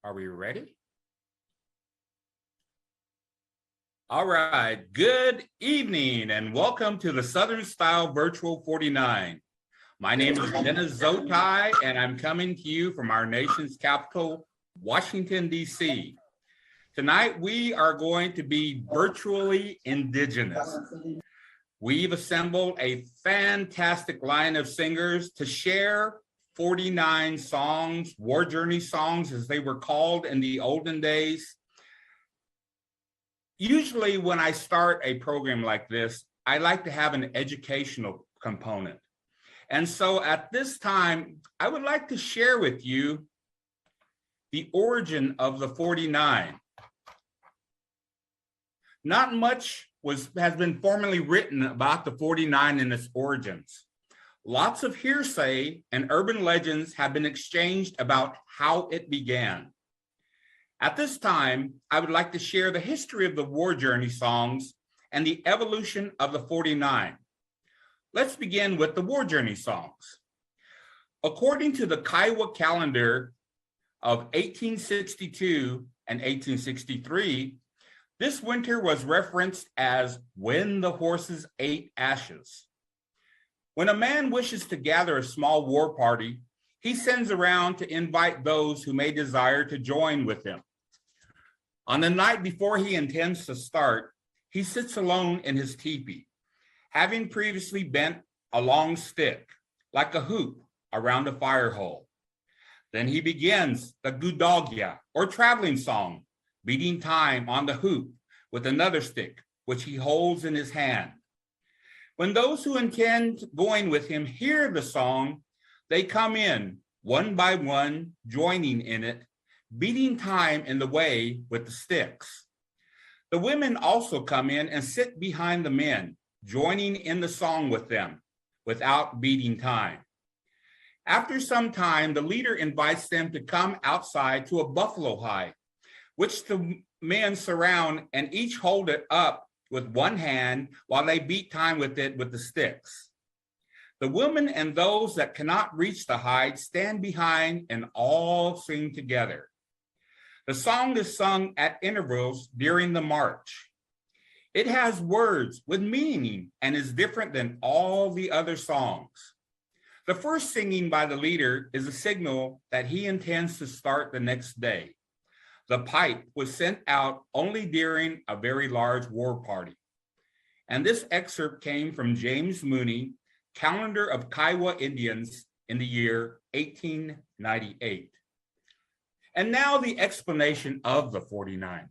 Are we ready? All right, good evening and welcome to the Southern Style Virtual 49. My name is Dennis Zotigh and I'm coming to you from our nation's capital, Washington, D.C. Tonight, we are going to be virtually indigenous. We've assembled a fantastic line of singers to share 49 songs, war journey songs as they were called in the olden days. Usually when I start a program like this, I like to have an educational component. And so at this time, I would like to share with you the origin of the 49. Not much has been formally written about the 49 and its origins. Lots of hearsay and urban legends have been exchanged about how it began. At this time, I would like to share the history of the war journey songs and the evolution of the 49. Let's begin with the war journey songs. According to the Kiowa calendar of 1862 and 1863, this winter was referenced as when the horses ate ashes. When a man wishes to gather a small war party, he sends around to invite those who may desire to join with him. On the night before he intends to start, he sits alone in his teepee, having previously bent a long stick, like a hoop, around a fire hole. Then he begins the gudogya, or traveling song, beating time on the hoop with another stick, which he holds in his hand. When those who intend going with him hear the song, they come in, one by one, joining in it, beating time in the way with the sticks. The women also come in and sit behind the men, joining in the song with them, without beating time. After some time, the leader invites them to come outside to a buffalo hide, which the men surround and each hold it up with one hand while they beat time with it with the sticks. The women and those that cannot reach the hide stand behind and all sing together. The song is sung at intervals during the march. It has words with meaning and is different than all the other songs. The first singing by the leader is a signal that he intends to start the next day. The pipe was sent out only during a very large war party. And this excerpt came from James Mooney, Calendar of Kiowa Indians in the year 1898. And now the explanation of the 49.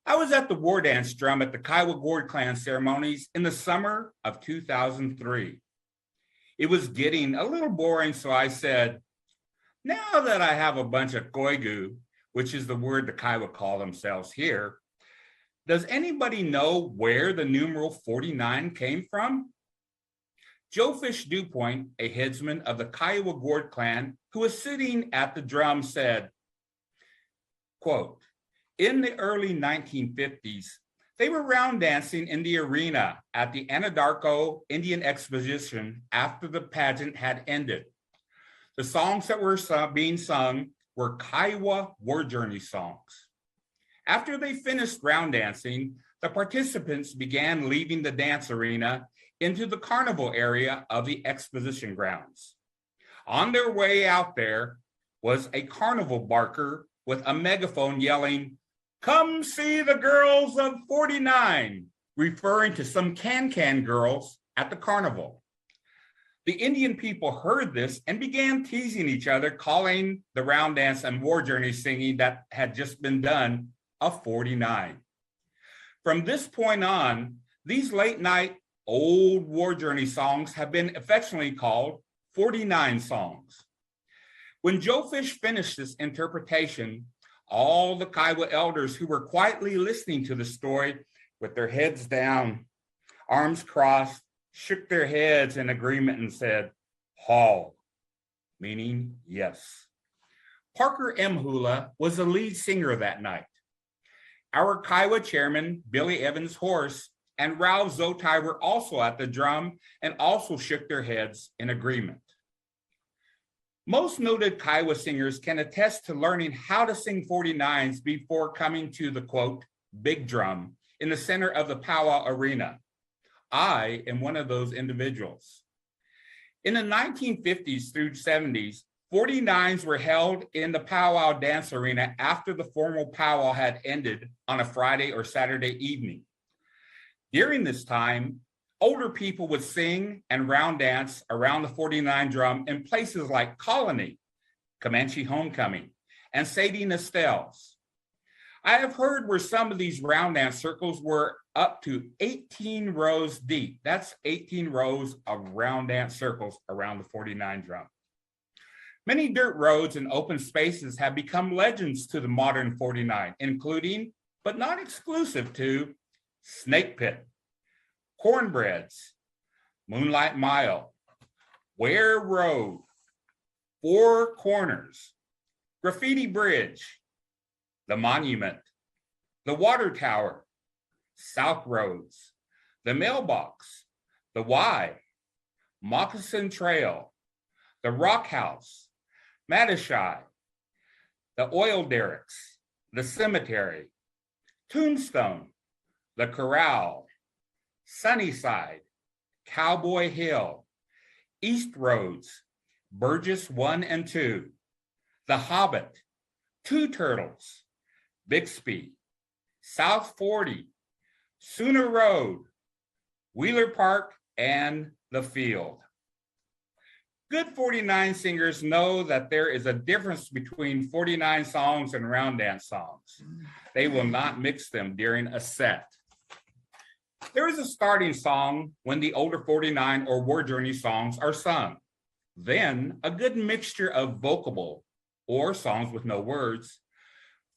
I was at the war dance drum at the Kiowa Gourd Clan ceremonies in the summer of 2003. It was getting a little boring, so I said, now that I have a bunch of koigu, which is the word the Kiowa call themselves here, does anybody know where the numeral 49 came from? Joe Fish Dupoint, a headsman of the Kiowa Gourd Clan, who was sitting at the drum, said, quote, in the early 1950s, they were round dancing in the arena at the Anadarko Indian Exposition after the pageant had ended. The songs that were being sung were Kiowa war journey songs. After they finished round dancing, the participants began leaving the dance arena into the carnival area of the exposition grounds. On their way out there was a carnival barker with a megaphone yelling, "Come see the girls of 49," referring to some can-can girls at the carnival. The Indian people heard this and began teasing each other, calling the round dance and war journey singing that had just been done a 49. From this point on, these late night old war journey songs have been affectionately called 49 songs. When Joe Fish finished this interpretation, all the Kiowa elders who were quietly listening to the story with their heads down, arms crossed, shook their heads in agreement and said, "Hall," meaning yes. Parker Emhoolah was the lead singer that night. Our Kiowa chairman, Billy Evans Horse, and Ralph Zotigh were also at the drum and also shook their heads in agreement. Most noted Kiowa singers can attest to learning how to sing 49s before coming to the, quote, big drum in the center of the powwow arena. I am one of those individuals. In the 1950s through 70s, 49s were held in the powwow dance arena after the formal powwow had ended on a Friday or Saturday evening. During this time, older people would sing and round dance around the 49 drum in places like Colony, Comanche Homecoming, and Sadie Nestel's. I have heard where some of these round dance circles were up to 18 rows deep. That's 18 rows of round dance circles around the 49 drum. Many dirt roads and open spaces have become legends to the modern 49, including, but not exclusive to, Snake Pit, Cornbreads, Moonlight Mile, Ware Road, Four Corners, Graffiti Bridge, the Monument, the Water Tower, South Roads, the Mailbox, the Y, Moccasin Trail, the Rock House, Matashai, the Oil Derricks, the Cemetery, Tombstone, the Corral, Sunnyside, Cowboy Hill, East Roads, Burgess 1 and 2, The Hobbit, Two Turtles, Bixby, South 40, Sooner Road, Wheeler Park, and The Field. Good 49 singers know that there is a difference between 49 songs and round dance songs. They will not mix them during a set. There is a starting song when the older 49 or war journey songs are sung. Then a good mixture of vocable or songs with no words,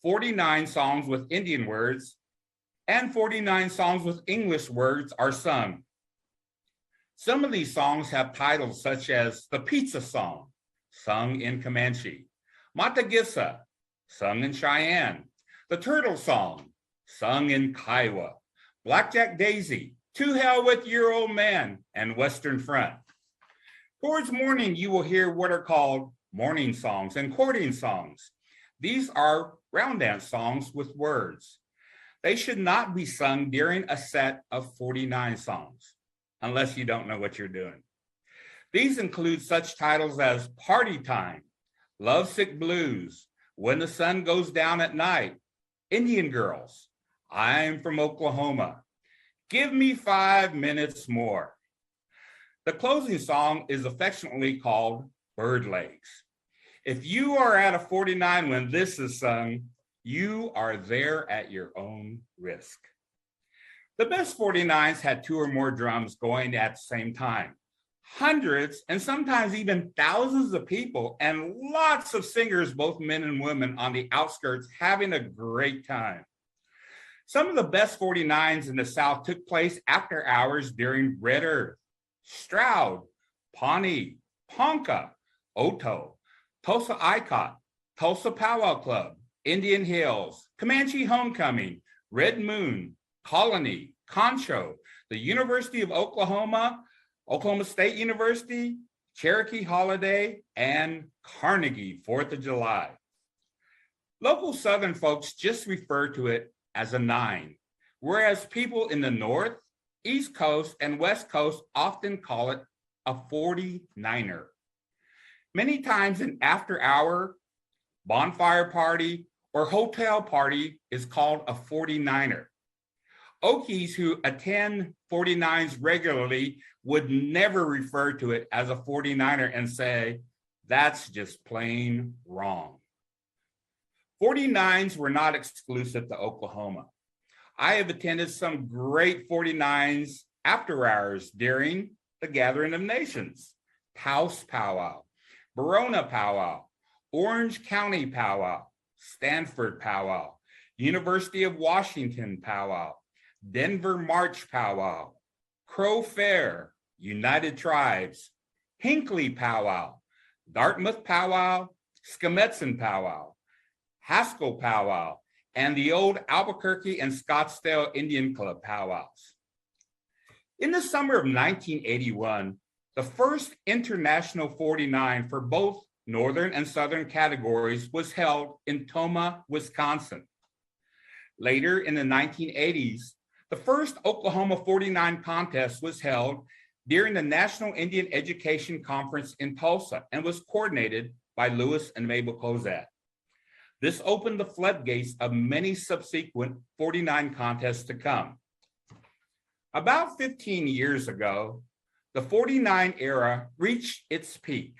49 songs with Indian words, and 49 songs with English words are sung. Some of these songs have titles such as the Pizza Song, sung in Comanche, Matagissa, sung in Cheyenne, the Turtle Song, sung in Kiowa, Blackjack Daisy, To Hell with Your Old Man, and Western Front. Towards morning, you will hear what are called morning songs and courting songs. These are round dance songs with words. They should not be sung during a set of 49 songs, unless you don't know what you're doing. These include such titles as Party Time, Lovesick Blues, When the Sun Goes Down at Night, Indian Girls, I'm from Oklahoma, Give Me 5 Minutes More. The closing song is affectionately called Bird Legs. If you are at a 49 when this is sung, you are there at your own risk. The best 49s had 2 or more drums going at the same time. Hundreds and sometimes even thousands of people and lots of singers, both men and women, on the outskirts having a great time. Some of the best 49s in the South took place after hours during Red Earth, Stroud, Pawnee, Ponca, Oto, Tulsa Icot, Tulsa Powwow Club, Indian Hills, Comanche Homecoming, Red Moon, Colony, Concho, the University of Oklahoma, Oklahoma State University, Cherokee Holiday, and Carnegie 4th of July. Local Southern folks just refer to it as a 9, whereas people in the North, East Coast, and West Coast often call it a 49er. Many times an after-hour, bonfire party, or hotel party is called a 49er. Okies who attend 49s regularly would never refer to it as a 49er and say, that's just plain wrong. 49s were not exclusive to Oklahoma. I have attended some great 49s after hours during the Gathering of Nations, Taos Powwow, Verona Powwow, Orange County Powwow, Stanford Powwow, University of Washington Powwow, Denver March Powwow, Crow Fair, United Tribes, Hinckley Powwow, Dartmouth Powwow, Skametson Powwow, Haskell Powwow, and the old Albuquerque and Scottsdale Indian Club powwows. In the summer of 1981, the first International 49 for both Northern and Southern categories was held in Tomah, Wisconsin. Later in the 1980s, the first Oklahoma 49 contest was held during the National Indian Education Conference in Tulsa and was coordinated by Lewis and Mabel Cozad. This opened the floodgates of many subsequent 49 contests to come. About 15 years ago, the 49 era reached its peak.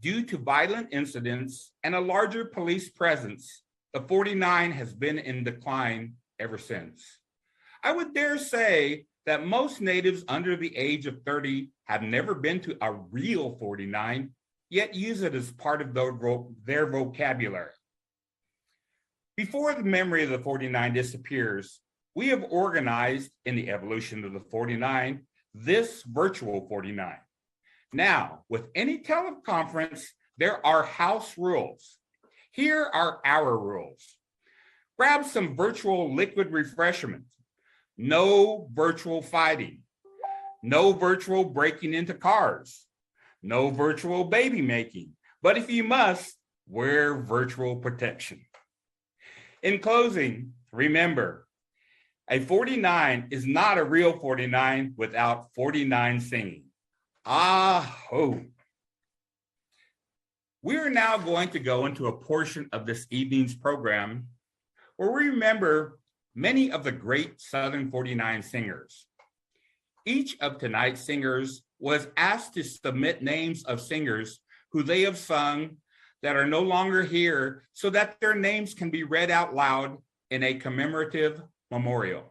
Due to violent incidents and a larger police presence, the 49 has been in decline ever since. I would dare say that most natives under the age of 30 have never been to a real 49, yet use it as part of their vocabulary. Before the memory of the 49 disappears, we have organized in the evolution of the 49, this virtual 49. Now, with any teleconference, there are house rules. Here are our rules. Grab some virtual liquid refreshment. No virtual fighting. No virtual breaking into cars. No virtual baby making. But if you must, wear virtual protection. In closing, remember, a 49 is not a real 49 without 49 singing. Ah-ho. We are now going to go into a portion of this evening's program where we remember many of the great Southern 49 singers. Each of tonight's singers was asked to submit names of singers who they have sung that are no longer here so that their names can be read out loud in a commemorative memorial.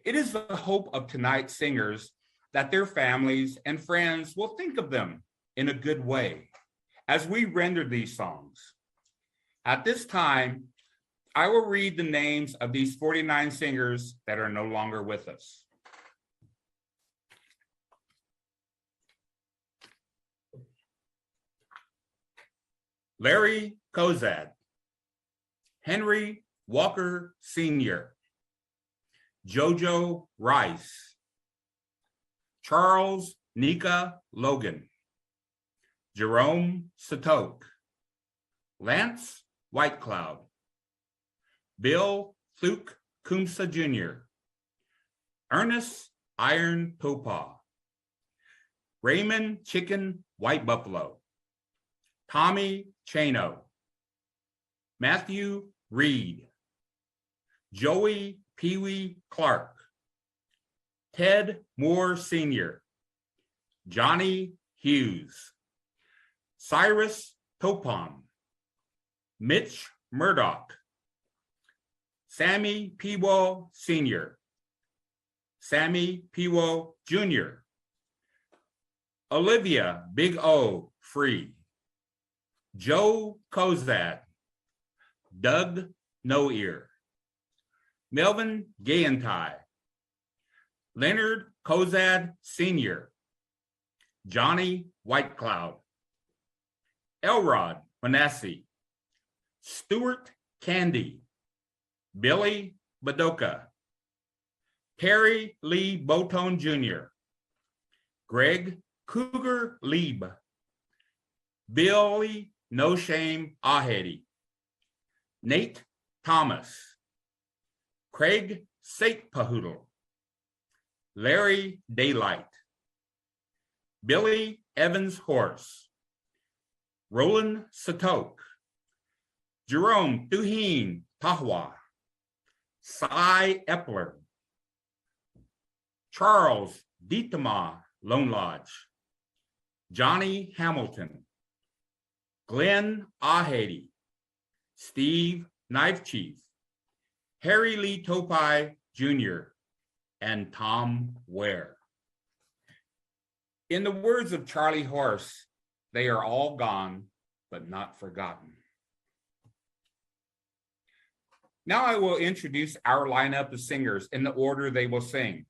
It is the hope of tonight's singers that their families and friends will think of them in a good way as we render these songs. At this time, I will read the names of these 49 singers that are no longer with us. Larry Cozad, Henry Walker Sr., Jojo Rice, Charles Nika Logan, Jerome Zotigh, Lance Whitecloud, Bill Thuke Kumsa Jr., Ernest Iron Topaw, Raymond Chicken White Buffalo, Tommy Chano, Matthew Reed, Joey Pee-wee Clark, Ted Moore Sr., Johnny Hughes, Cyrus Topon, Mitch Murdoch, Sammy Peewo Sr., Sammy Peewo Jr., Olivia Big O Free, Joe Cozad, Doug No Ear, Melvin Gayentai, Leonard Cozad Sr., Johnny Whitecloud, Elrod Manasseh, Stuart Candy, Billy Badoka, Terry Lee Botone Jr., Greg Cougar Lieb, Billy No Shame Ahedi, Nate Thomas, Craig Sakepahoodle, Larry Daylight, Billy Evans Horse, Roland Satok, Jerome Duheen Tahwa, Cy Epler, Charles Dietema Lone Lodge, Johnny Hamilton, Glenn Ahedi, Steve Knife Chief, Harry Lee Topai Jr., and Tom Ware. In the words of Charlie Horse, they are all gone, but not forgotten. Now I will introduce our lineup of singers in the order they will sing.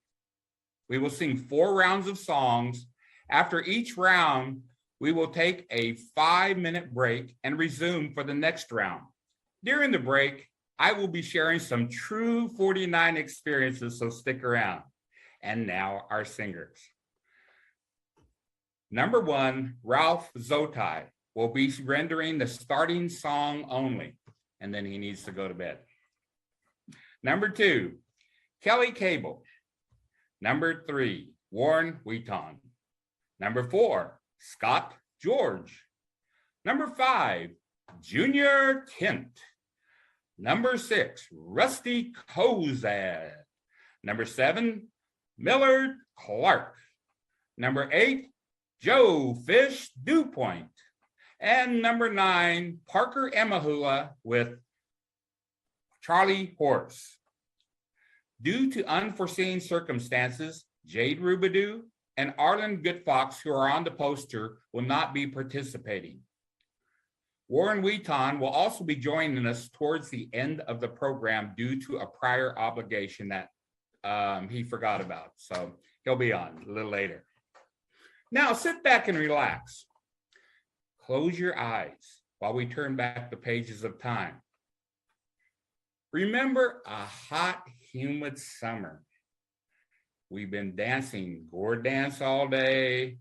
We will sing 4 rounds of songs. After each round, we will take a 5-minute break and resume for the next round. During the break, I will be sharing some true 49 experiences, so stick around. And now our singers. Number 1, Ralph Zotigh will be rendering the starting song only, and then he needs to go to bed. Number 2, Kelly Cable. Number 3, Warren Queton. Number 4, Scott George. Number 5, Junior Kent. Number 6, Rusty Cozad. Number 7, Millard Clark. Number 8, Joe Fish Dupoint. And number 9, Parker Emhoolah with Charlie Horse. Due to unforeseen circumstances, Jade Roubedeaux and Arlen Goodfox, who are on the poster, will not be participating. Warren Queton will also be joining us towards the end of the program due to a prior obligation that he forgot about. So he'll be on a little later. Now sit back and relax. Close your eyes while we turn back the pages of time. Remember a hot, humid summer. We've been dancing gourd dance all day.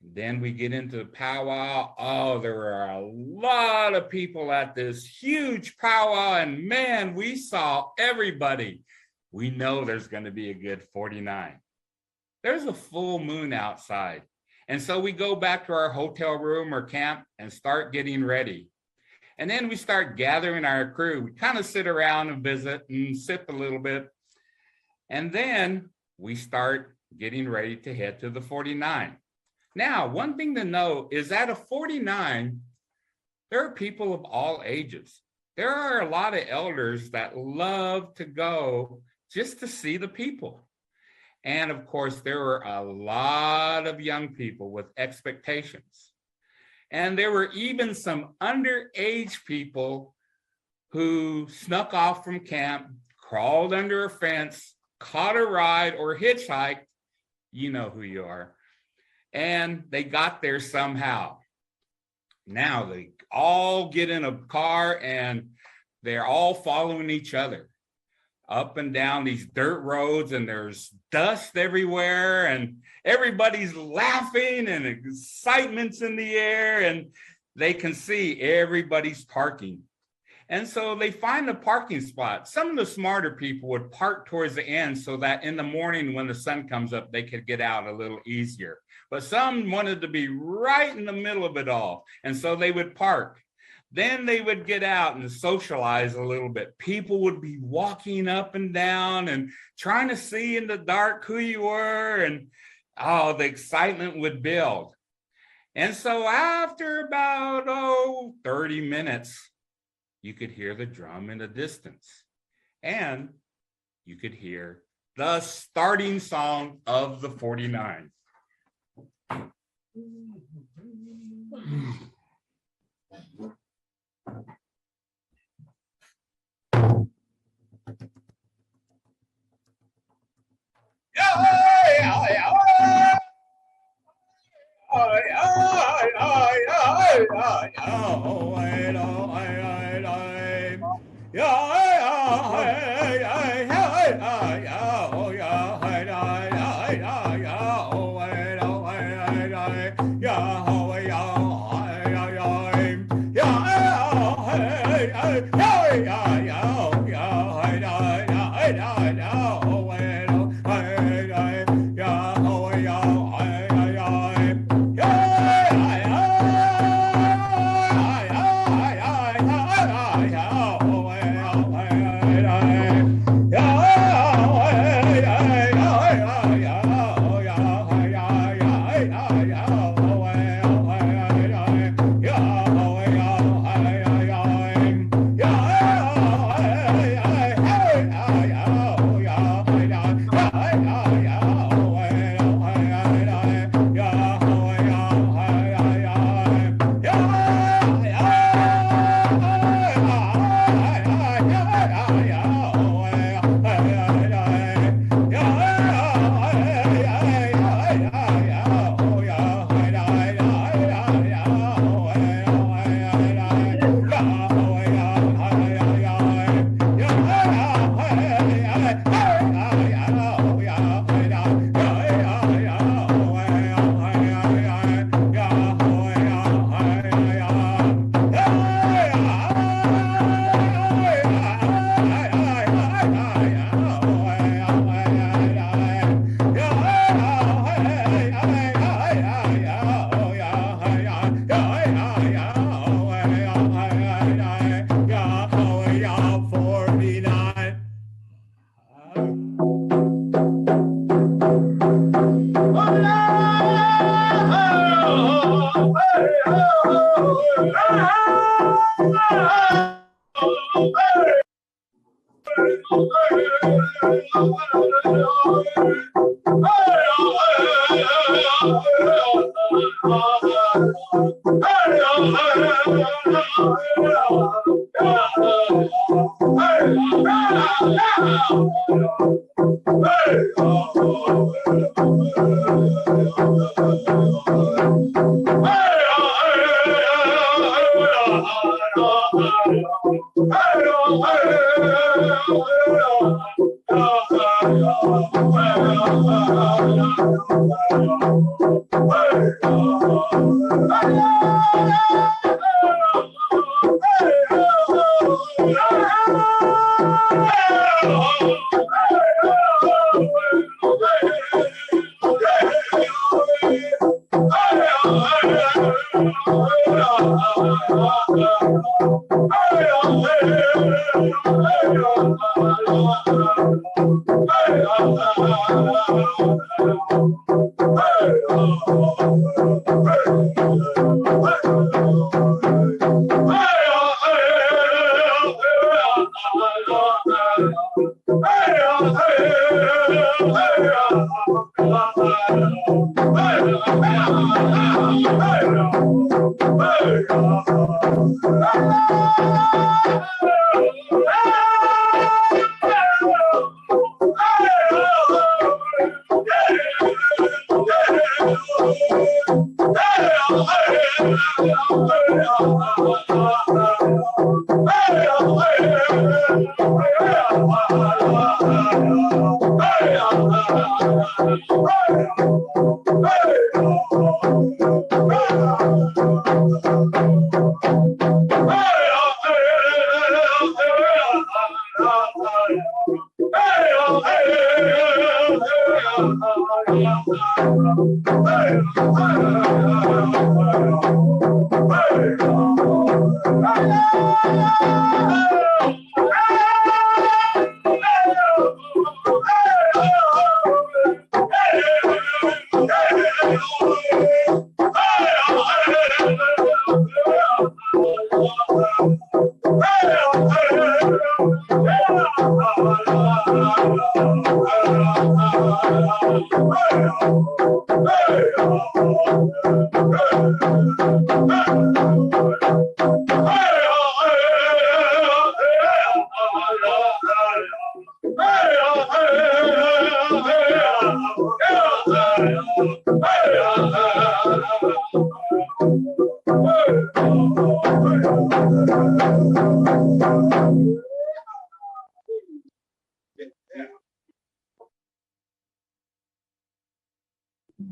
Then we get into the powwow. Oh, there were a lot of people at this huge powwow, and man, we saw everybody. We know there's going to be a good 49. There's a full moon outside. And so we go back to our hotel room or camp and start getting ready. And then we start gathering our crew. We kind of sit around and visit and sip a little bit. And then we start getting ready to head to the 49. Now, one thing to know is at a 49, there are people of all ages. There are a lot of elders that love to go just to see the people. And of course, there were a lot of young people with expectations. And there were even some underage people who snuck off from camp, crawled under a fence, caught a ride or hitchhiked. You know who you are. And they got there somehow. Now they all get in a car and they're all following each other up and down these dirt roads, and there's dust everywhere, and everybody's laughing and excitement's in the air, and they can see everybody's parking. And so they find a parking spot. Some of the smarter people would park towards the end so that in the morning when the sun comes up, they could get out a little easier. But some wanted to be right in the middle of it all. And so they would park. Then they would get out and socialize a little bit. People would be walking up and down and trying to see in the dark who you were. And the excitement would build. And so after about 30 minutes, you could hear the drum in the distance. And you could hear the starting song of the 49.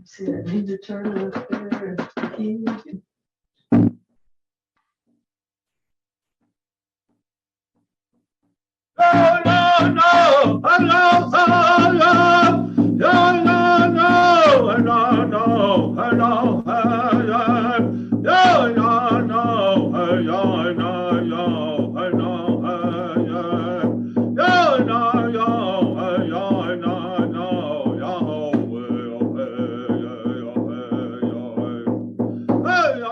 See, I need to turn up there. No, no, no, hello, hello, no, no, no, hello, no, hello, hello, no, no, no, hello, no, no, hello, hello, no, no, no, hello, no, no, Yahweh, hey, hey, hey, hey, hey,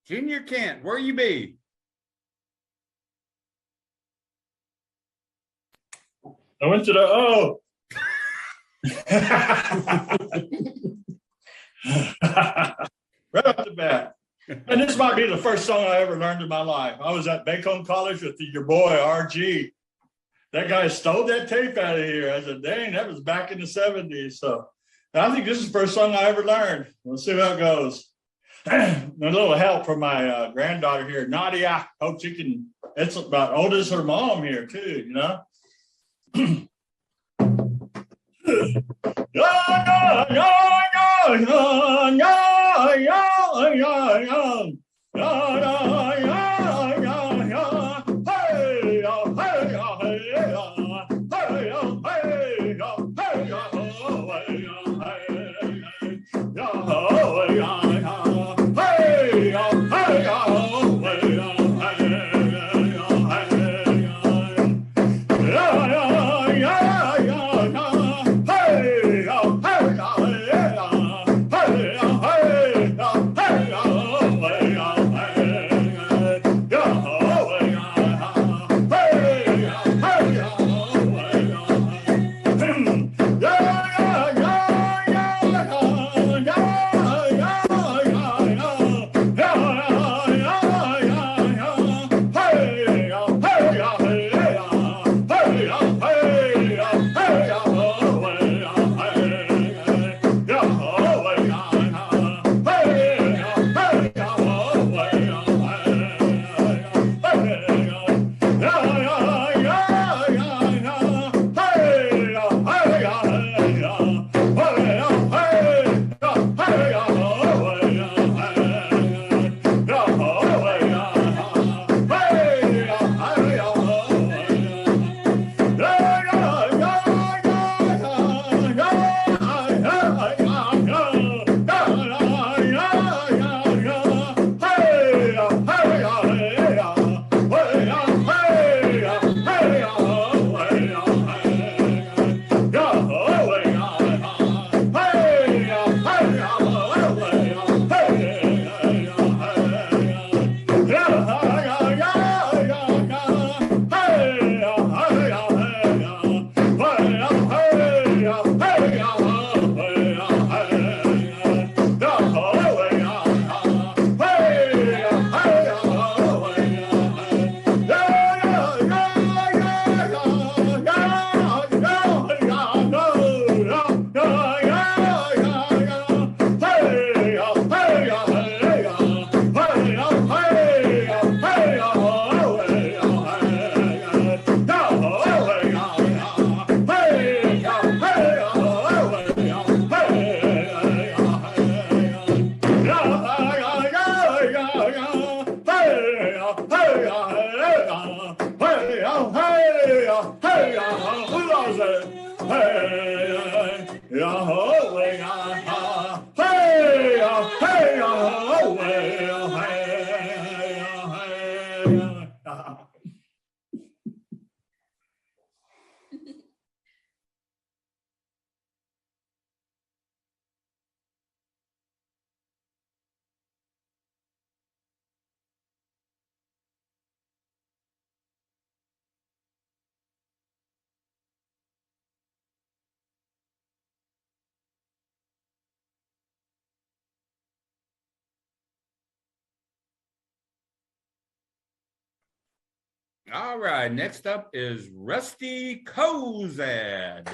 Junior Kent, where you be? I went to the right off the bat. And this might be the first song I ever learned in my life. I was at Bacon College with your boy RG. That guy stole that tape out of here. I said, dang, that was back in the 70s. So I think this is the first song I ever learned. We'll see how it goes. A little help from my granddaughter here, Nadia. Hope she can, it's about old as her mom here too, you know? All right, next up is Rusty Cozad.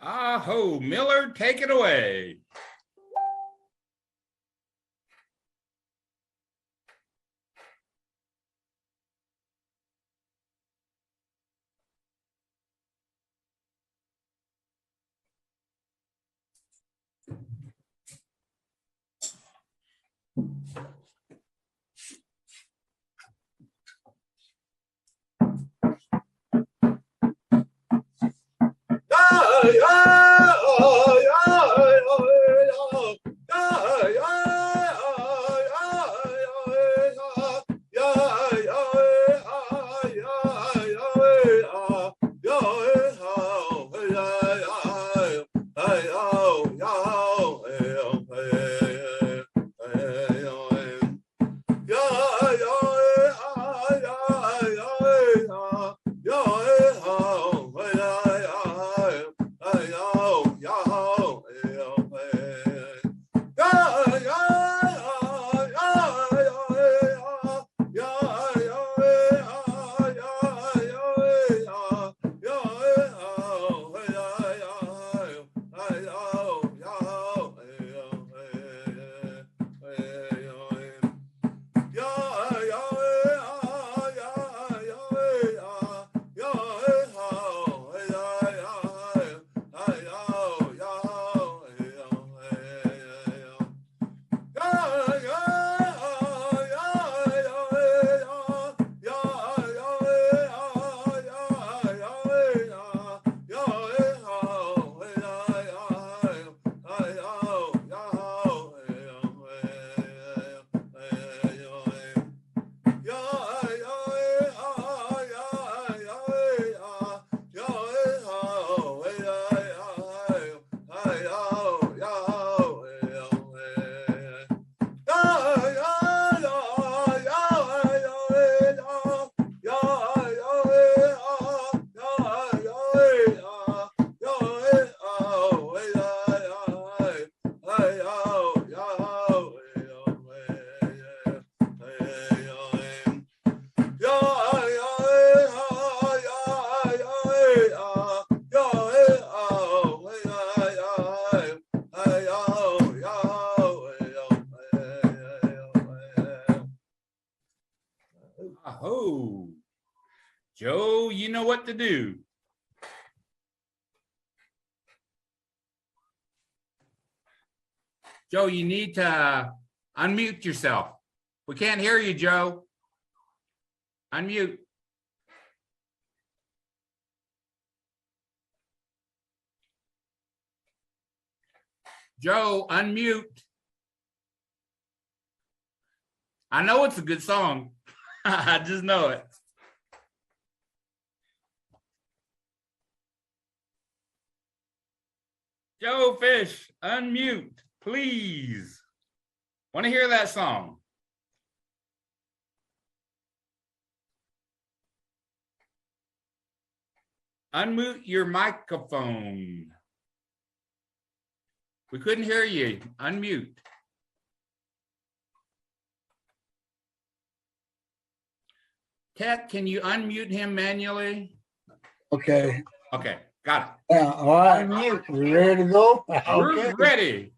Aho, Millard, take it away. Aho. Joe, you know what to do. Joe, you need to unmute yourself. We can't hear you, Joe. Unmute. Joe, unmute. I know it's a good song. I just know it. Joe Fish, unmute, please. Want to hear that song. Unmute your microphone. We couldn't hear you. Unmute. Ted, can you unmute him manually? Okay. Okay, got it. Yeah, all right. Mute. We ready to go? We're ready.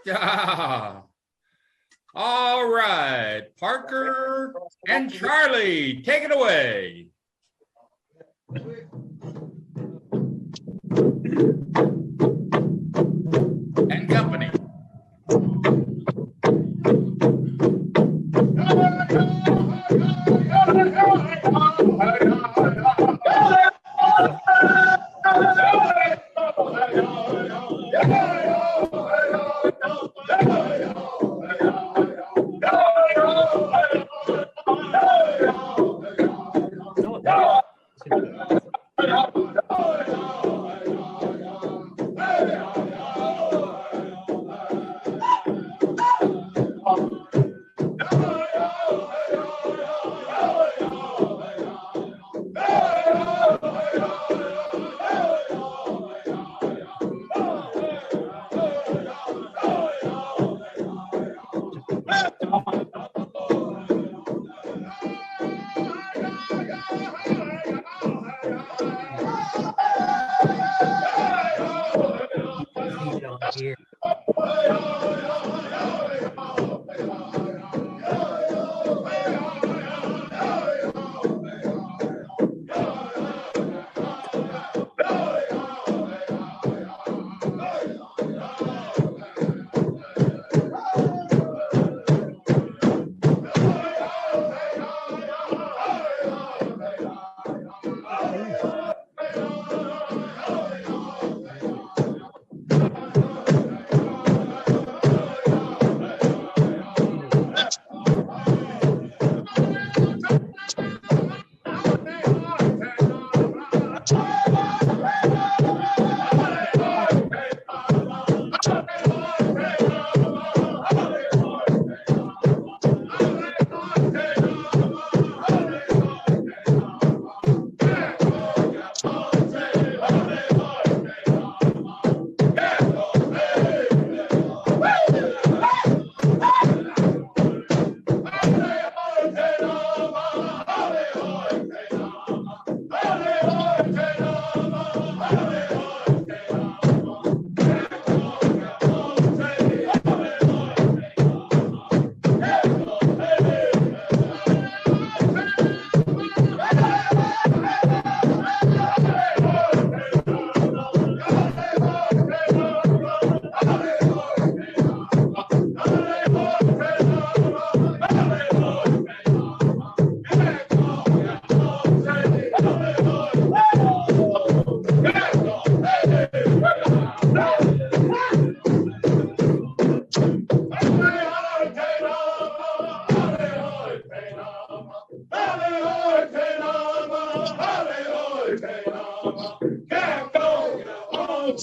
Yeah. All right, Parker and Charlie, take it away. And company. Here.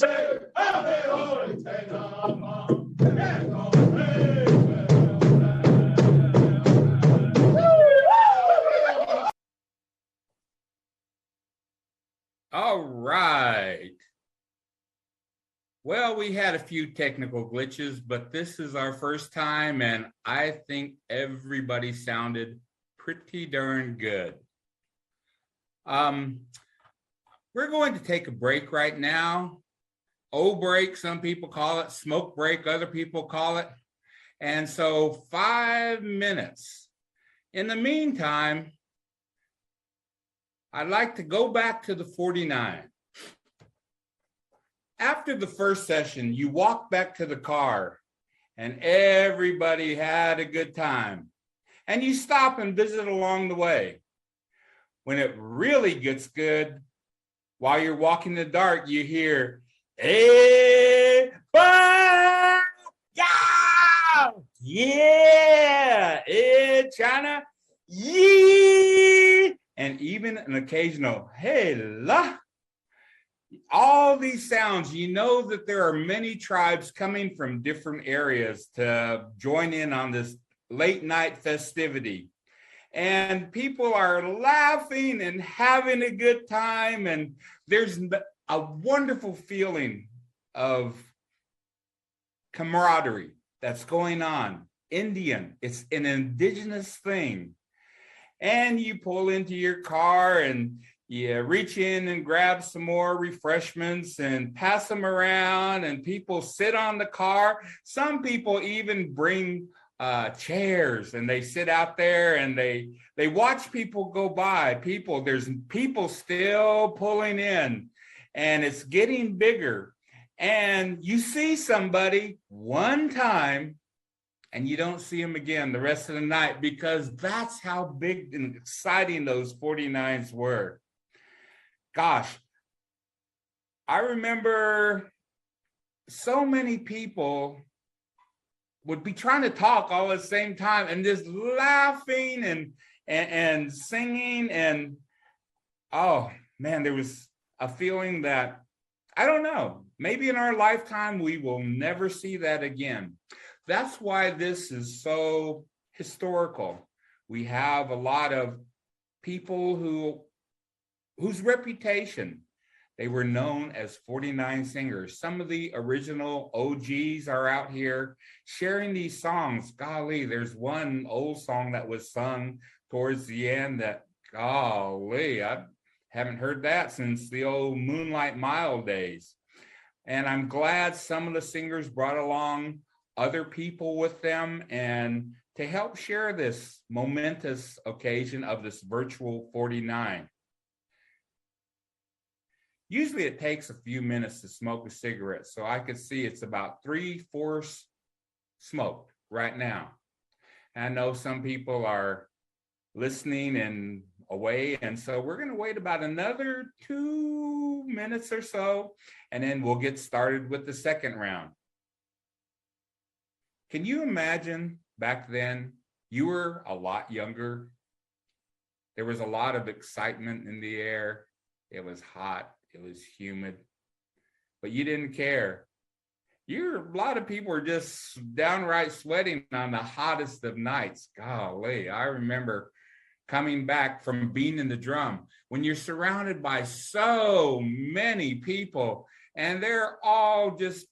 say, hey, oh, take a bomb. All right. Well, we had a few technical glitches, but this is our first time, and I think everybody sounded pretty darn good. We're going to take a break right now. break, some people call it, smoke break, other people call it. And so 5 minutes. In the meantime, I'd like to go back to the 49. After the first session, you walk back to the car and everybody had a good time. And you stop and visit along the way. When it really gets good, while you're walking in the dark, you hear, "Hey, yeah, hey, China, yeah," and even an occasional, "Hey, la." All these sounds, you know that there are many tribes coming from different areas to join in on this late night festivity. And people are laughing and having a good time. And there's a wonderful feeling of camaraderie that's going on. Indian, it's an indigenous thing. And you pull into your car and you reach in and grab some more refreshments and pass them around, and people sit on the car. Some people even bring chairs and they sit out there and they watch people go by. There's people still pulling in, and it's getting bigger. And you see somebody one time and you don't see them again the rest of the night, because that's how big and exciting those 49s were. Gosh, I remember so many people would be trying to talk all at the same time and just laughing and singing. And oh man, there was a feeling that, I don't know, maybe in our lifetime, we will never see that again. That's why this is so historical. We have a lot of people whose reputation, they were known as 49 singers. Some of the original OGs are out here sharing these songs. Golly, there's one old song that was sung towards the end that, golly, I haven't heard that since the old Moonlight Mile days. And I'm glad some of the singers brought along other people with them and to help share this momentous occasion of this virtual 49. Usually it takes a few minutes to smoke a cigarette, so I could see it's about 3/4 smoked right now. And I know some people are listening and away, and so we're gonna wait about another 2 minutes or so, and then we'll get started with the second round. Can you imagine back then, you were a lot younger. There was a lot of excitement in the air. It was hot. It was humid, but you didn't care. A lot of people were just downright sweating on the hottest of nights. Golly, I remember coming back from being in the drum when you're surrounded by so many people and they're all just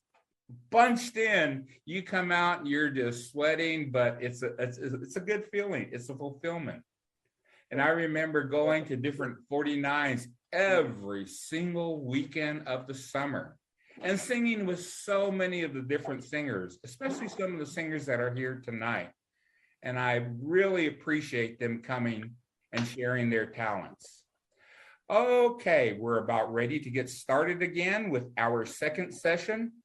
bunched in. You come out and you're just sweating, but it's a good feeling. It's a fulfillment. And I remember going to different 49s every single weekend of the summer and singing with so many of the different singers, especially some of the singers that are here tonight. And I really appreciate them coming and sharing their talents. Okay, we're about ready to get started again with our second session.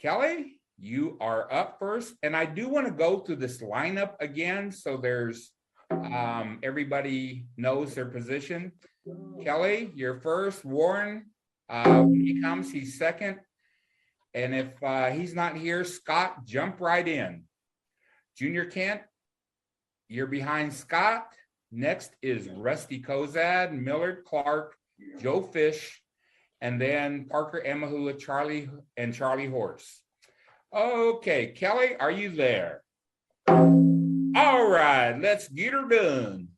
Kelly, you are up first. And I do want to go through this lineup again, so there's everybody knows their position. Kelly, you're first. Warren, when he comes, he's second. And if he's not here, Scott, jump right in. Junior Kent, you're behind Scott. Next is Rusty Cozad, Millard Clark, Joe Fish, and then Parker, Emhoolah, Charlie, and Charlie Horse. Okay, Kelly, are you there? All right, let's get her done.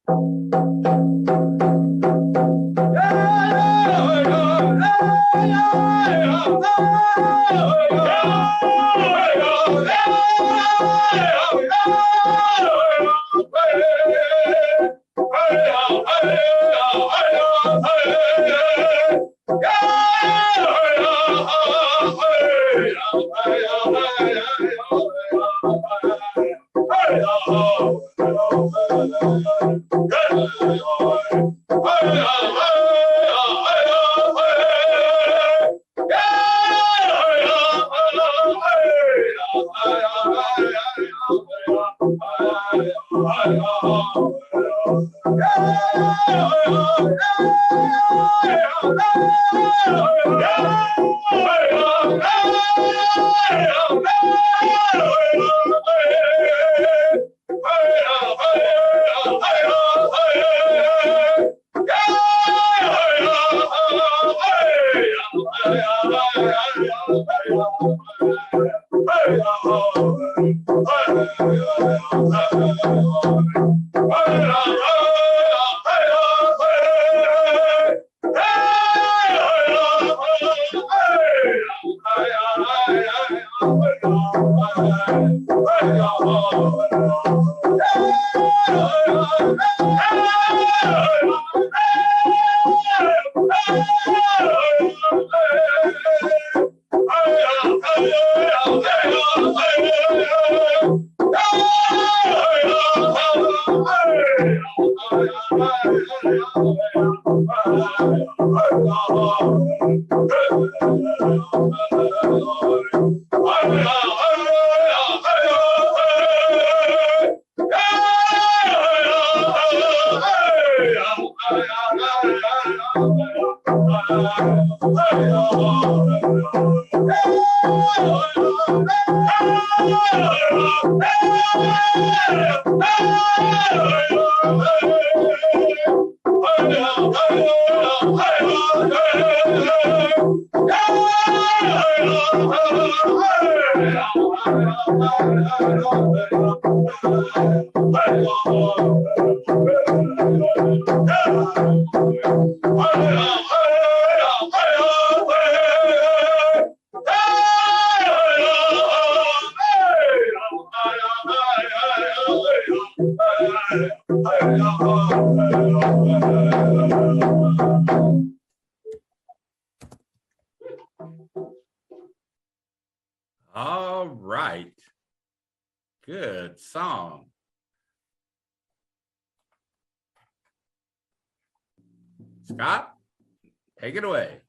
All right. Good song. Scott, take it away.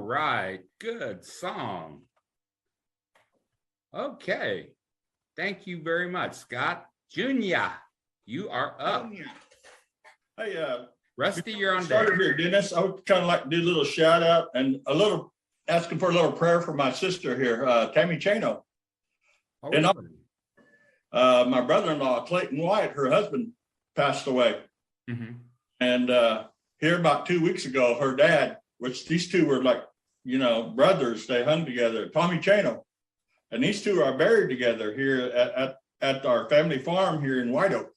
right, good song. Okay, thank you very much, Scott. Junior, you are up. Hey, Rusty, you're on deck. started here, Dennis. I would kind of like to do a little shout out and asking for a little prayer for my sister here, Tammy Chano. Oh, And really? my brother-in-law, Clayton White, her husband passed away. Mhm. And here about 2 weeks ago, her dad, which these two were like, brothers, they hung together, Tommy Chano. And these two are buried together here at our family farm here in White Oak.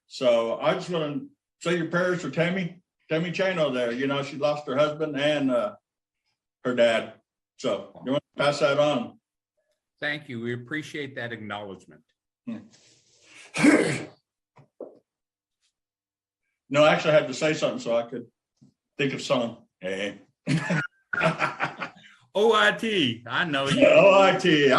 So I just want to say your prayers for Tammy Chano there. She lost her husband and her dad. So you want to pass that on? Thank you. We appreciate that acknowledgement. No, actually, I had to say something so I could think of something. Hey. OIT, I know you. OIT.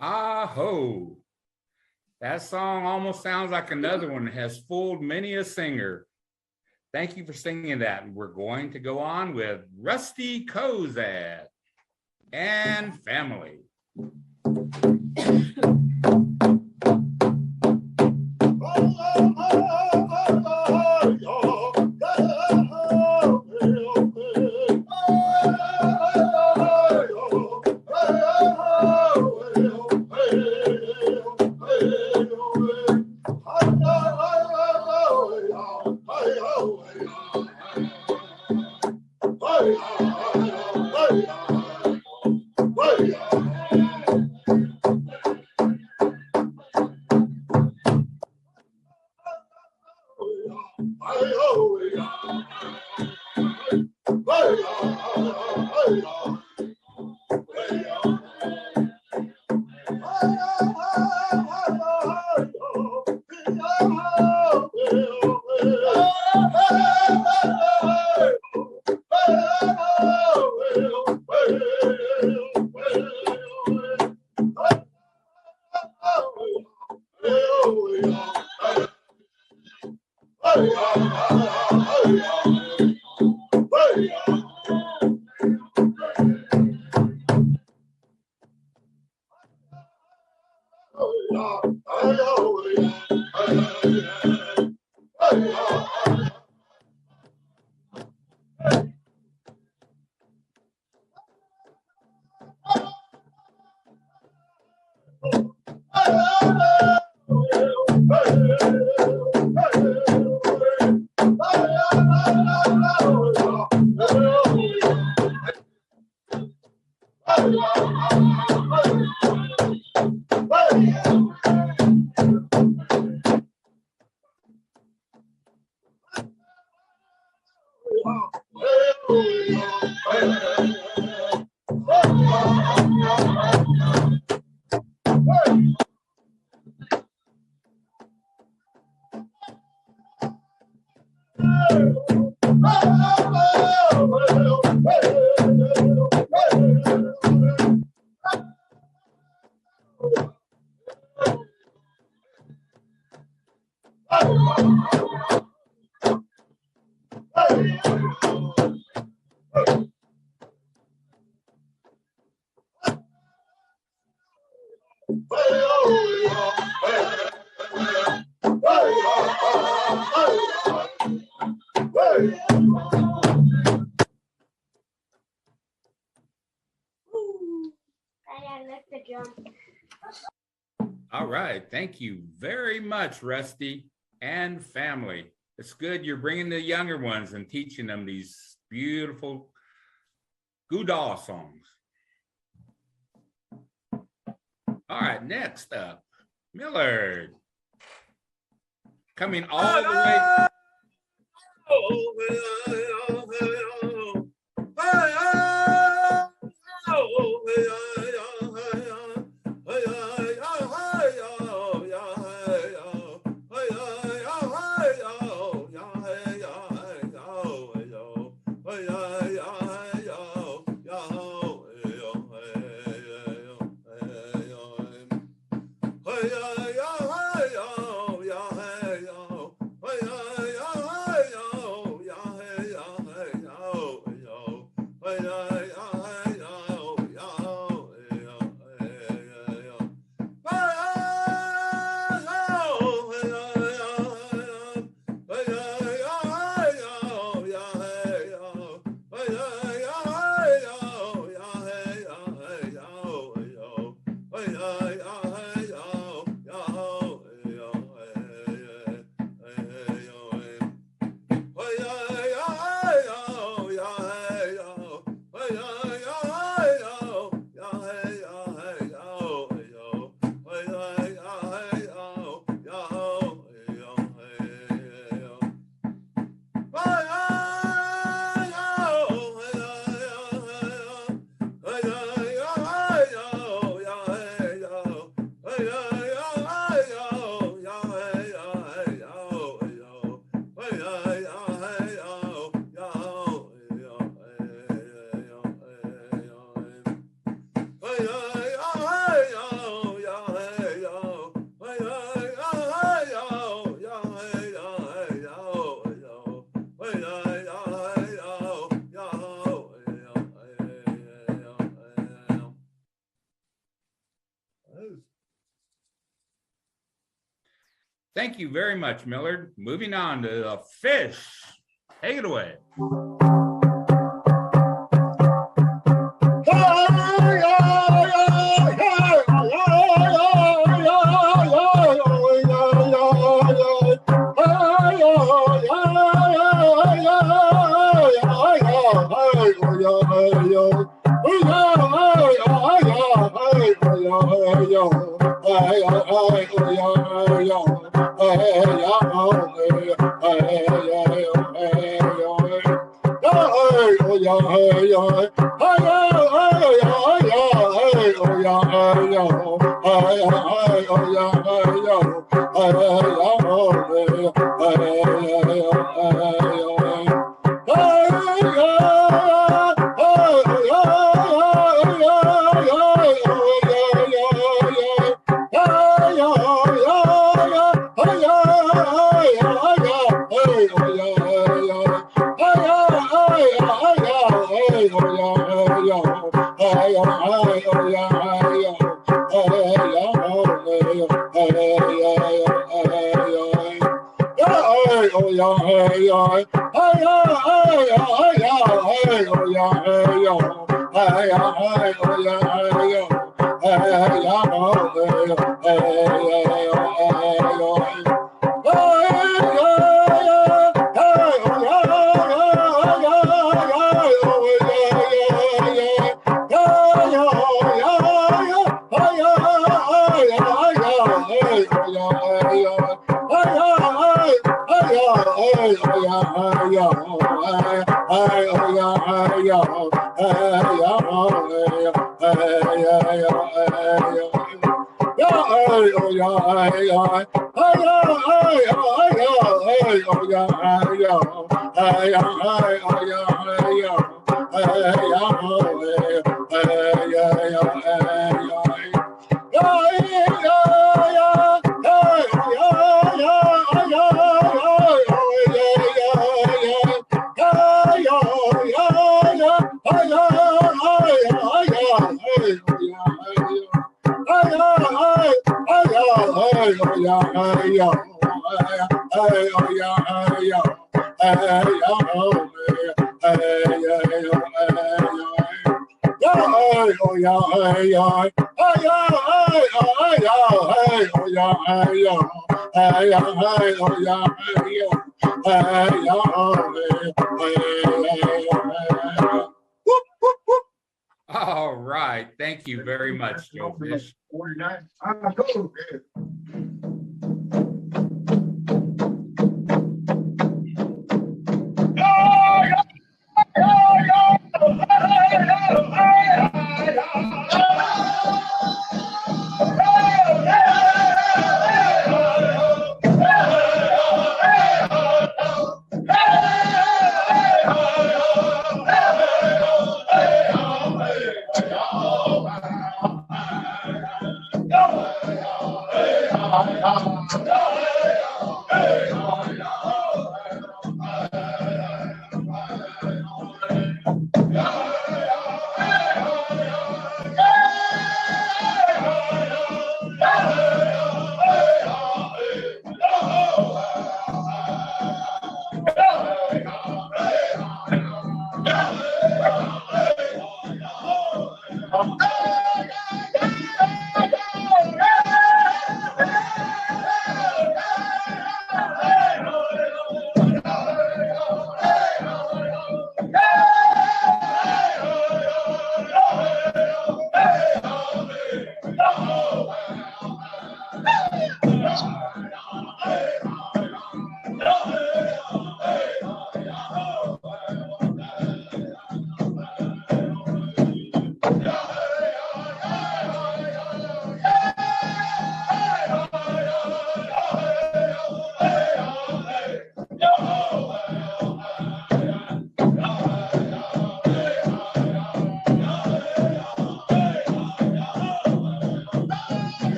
Ah-ho. That song almost sounds like another one that has fooled many a singer. Thank you for singing that. And we're going to go on with Rusty Cozad and Family. Hey, All right. Thank you very much, Rusty and family. It's good you're bringing the younger ones and teaching them these beautiful Goodall songs. All right, next up, Millard. Coming all the way. Thank you very much, Millard. Moving on to the Fish. Take it away. All right. Thank you very much, Joe Fish. 49.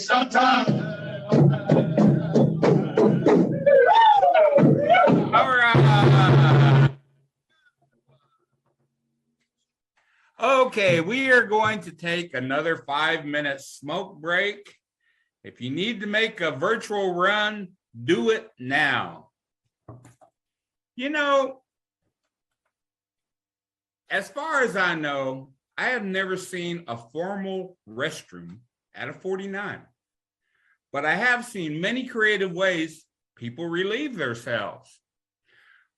sometimes. All right. Okay, we are going to take another 5-minute smoke break. If you need to make a virtual run, do it now. You know, as far as I know, I have never seen a formal restroom at a 49, but I have seen many creative ways people relieve themselves.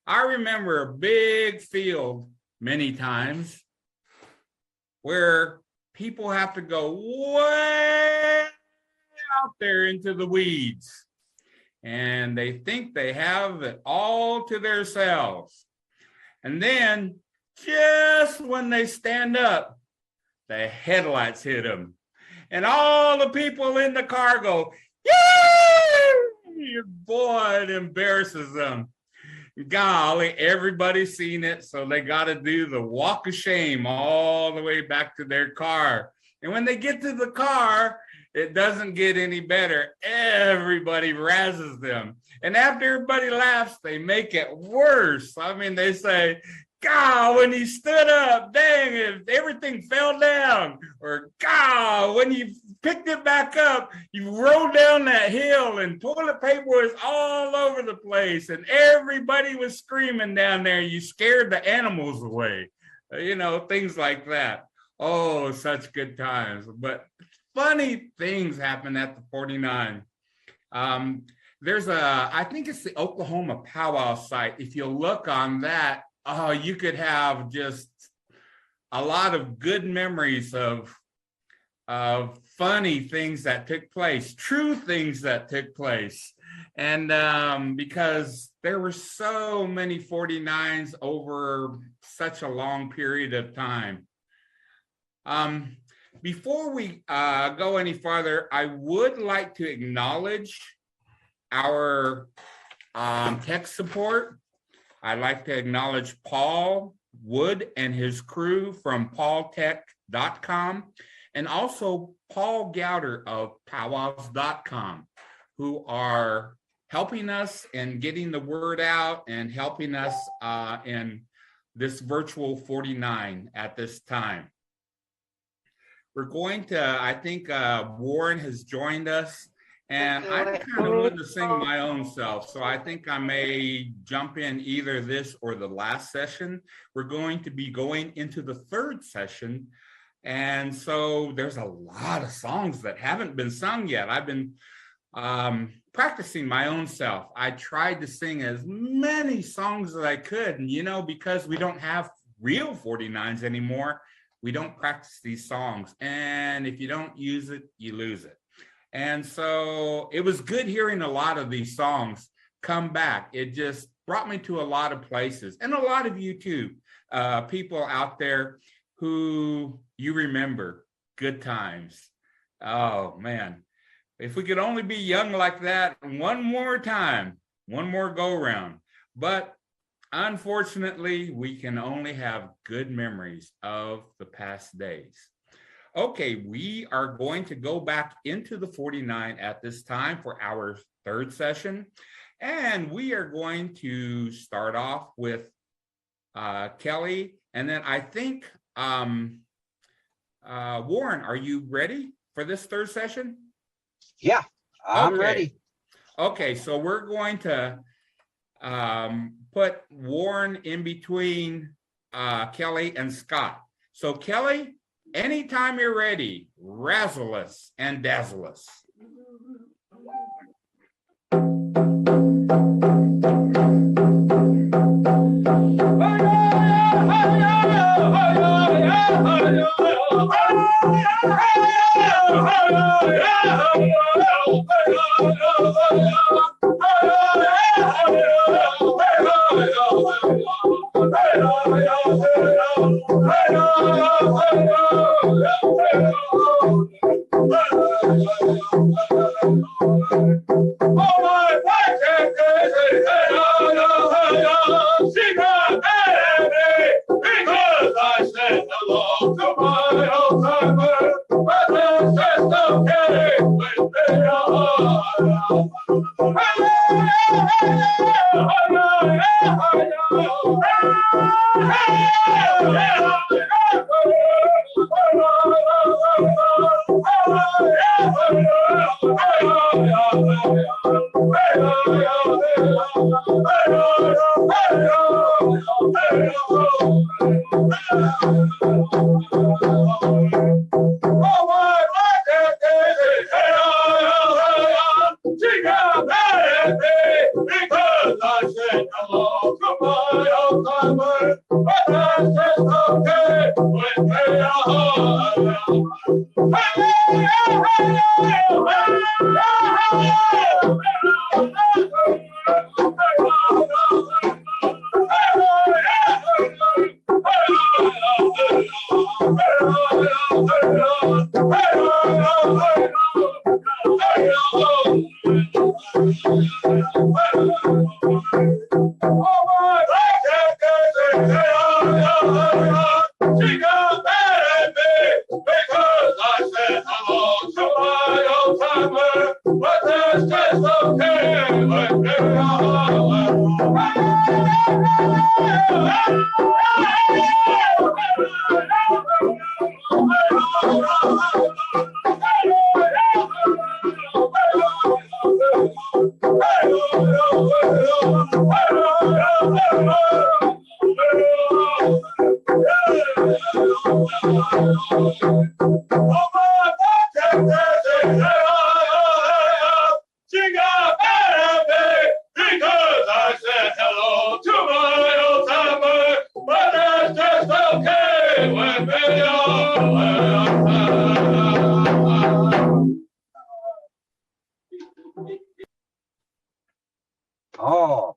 I remember a big field many times where people have to go way out there into the weeds, and they think they have it all to themselves. And then just when they stand up, the headlights hit them. And all the people in the car go, yay! Boy, it embarrasses them. Golly, everybody's seen it, so they got to do the walk of shame all the way back to their car. And when they get to the car, it doesn't get any better. Everybody razzes them. And after everybody laughs, they make it worse. I mean, they say, God, when he stood up, dang, if everything fell down. Or, God, when you picked it back up, you rolled down that hill and toilet paper was all over the place. And everybody was screaming down there. You scared the animals away. You know, things like that. Oh, such good times. But funny things happen at the 49. There's I think it's the Oklahoma powwow site. If you look on that, you could have just a lot of good memories of funny things that took place, true things that took place. And because there were so many 49s over such a long period of time. Before we go any farther, I would like to acknowledge our tech support. I'd like to acknowledge Paul Wood and his crew from PowTech.com, and also Paul Gowder of PowWows.com, who are helping us in getting the word out and helping us in this virtual 49 at this time. We're going to, I think Warren has joined us, and I kind of wanted to sing my own self, so I think I may jump in either this or the last session. We're going to be going into the third session, and so there's a lot of songs that haven't been sung yet. I've been practicing my own self. I tried to sing as many songs as I could, and you know, because we don't have real 49s anymore, we don't practice these songs, and if you don't use it, you lose it. And so it was good hearing a lot of these songs come back. It just brought me to a lot of places, and a lot of you too, people out there who you remember good times. Oh man, if we could only be young like that one more time, one more go round. But unfortunately, we can only have good memories of the past days. Okay, we are going to go back into the 49 at this time for our third session. And we are going to start off with Kelly. And then I think, Warren, are you ready for this third session? Yeah, I'm ready. Okay, so we're going to put Warren in between Kelly and Scott. So Kelly, anytime you're ready, razzle us and dazzle us. Hello to my old timer, but this is okay. Oh.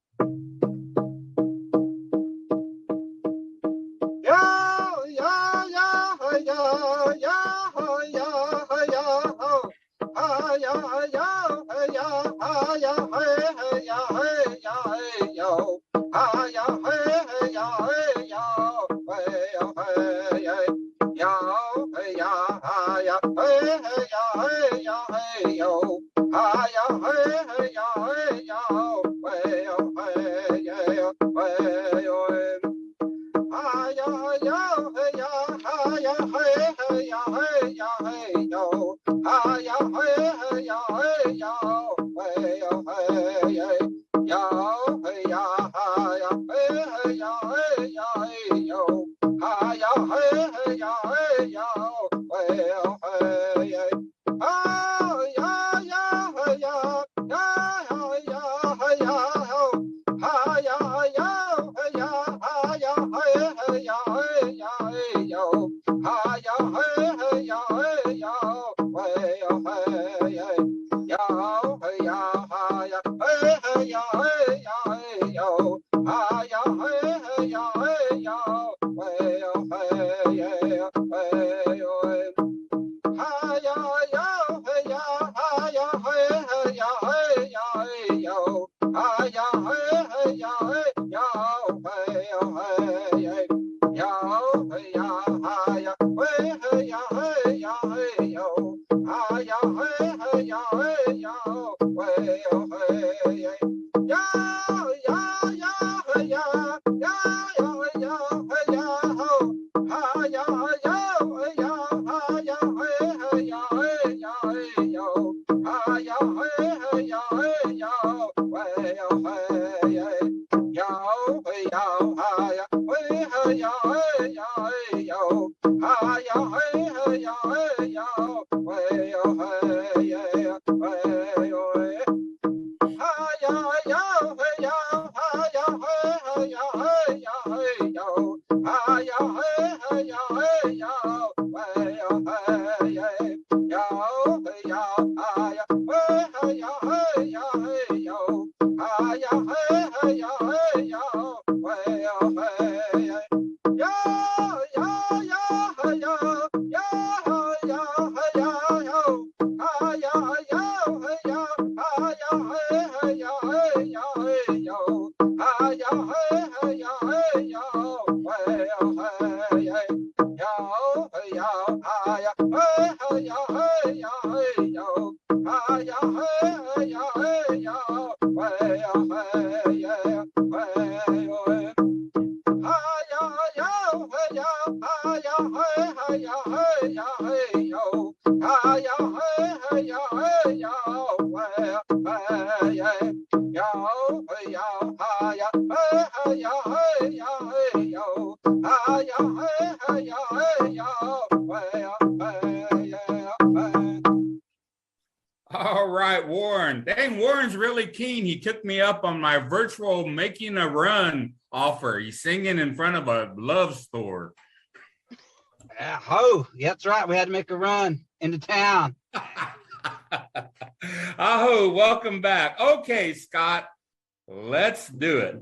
All right, Warren. Dang, Warren's really keen. He took me up on my virtual making a run offer. He's singing in front of a love store. Oh, that's right. We had to make a run into town. Oh, welcome back. Okay, Scott, let's do it.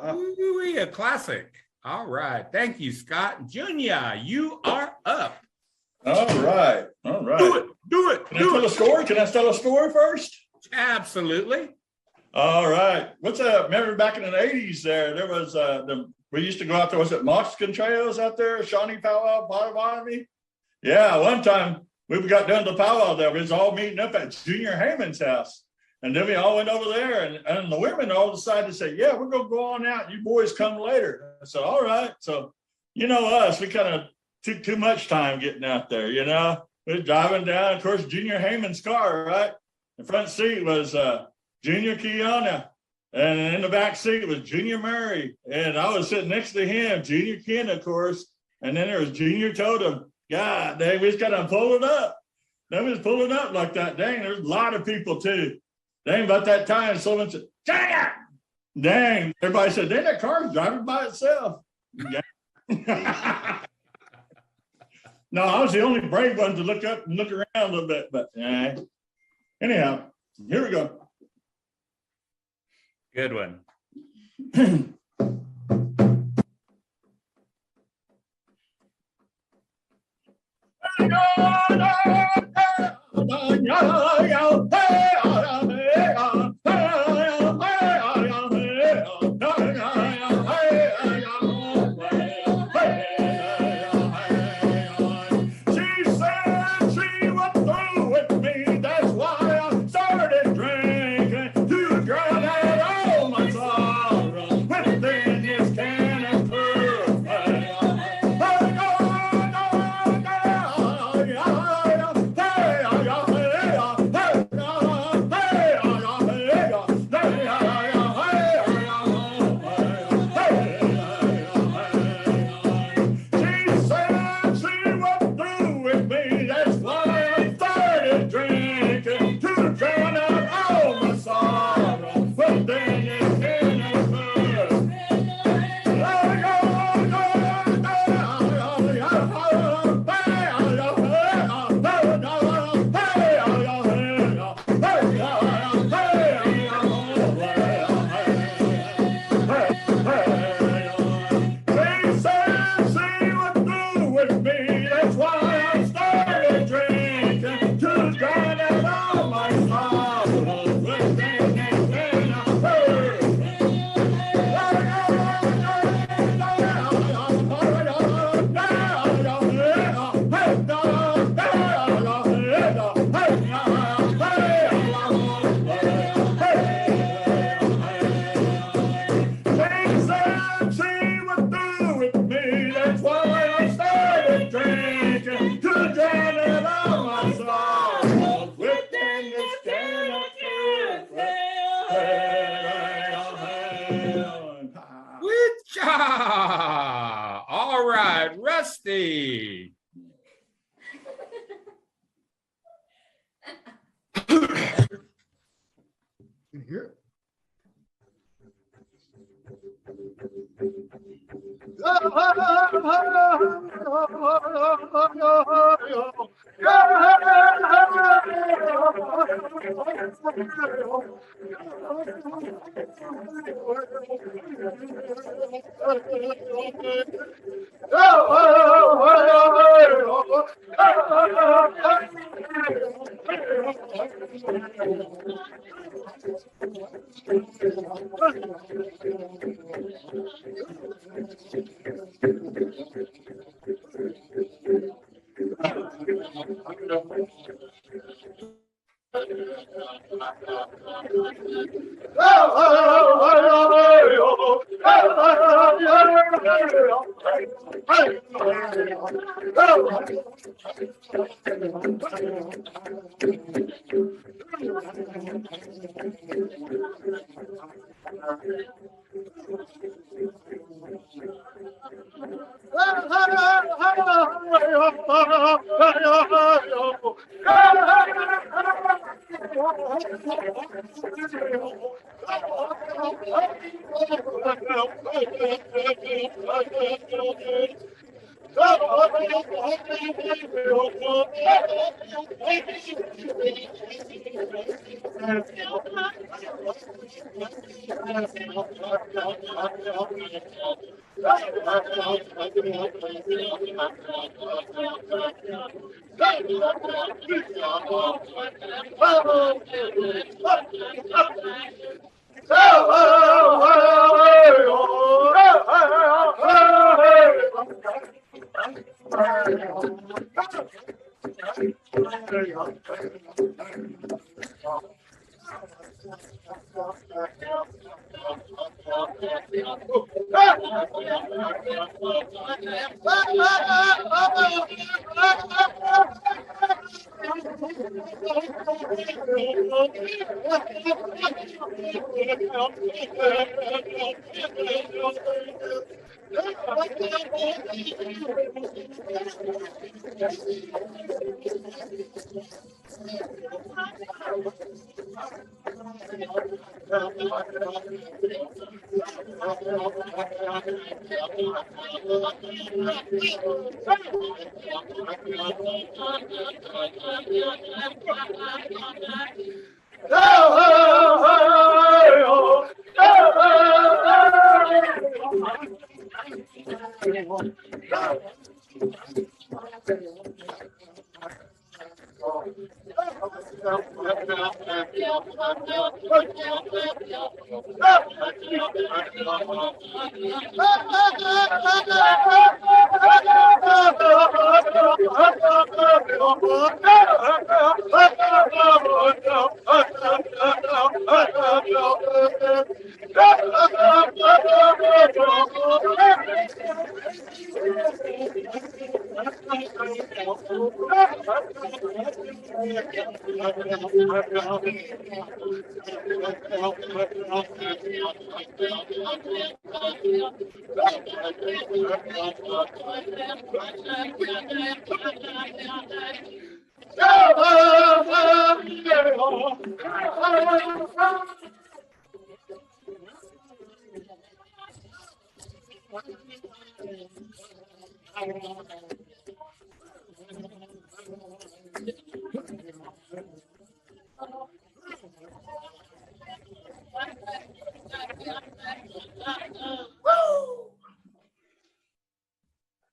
Ooh, a classic. All right. Thank you, Scott. Junior, you are up. All right. All right. Do it. Can I tell a story? Can I tell a story first? Absolutely. All right. What's up? Remember back in the 80s there was we used to go out there, was it Mexican trails out there, Shawnee Powwow, Potawatomi? Yeah, one time we got done to powwow there. We was all meeting up at Junior Heyman's house. And then we all went over there, and the women all decided to say, yeah, we're going to go on out. You boys come later. I said, all right. So, you know us, we kind of took too much time getting out there, you know. We were driving down, of course, Junior Heyman's car, right? The front seat was Junior Kiana, and in the back seat was Junior Murray. And I was sitting next to him, Junior Ken, of course. And then there was Junior Totem. God dang, we just got to pull it up. Then we was pulling up like that. Dang, there's a lot of people, too. Dang, about that time, someone said, dang, dang. Everybody said, dang, that car's driving by itself. No, I was the only brave one to look up and look around a little bit, but anyhow, here we go. Good one. She said she was through with me, that's why All right, Rusty. Here.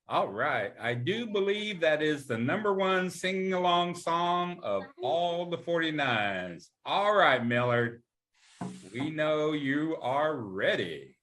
All right. I do believe that is the #1 singing along song of all the 49s. All right, Millard. We know you are ready.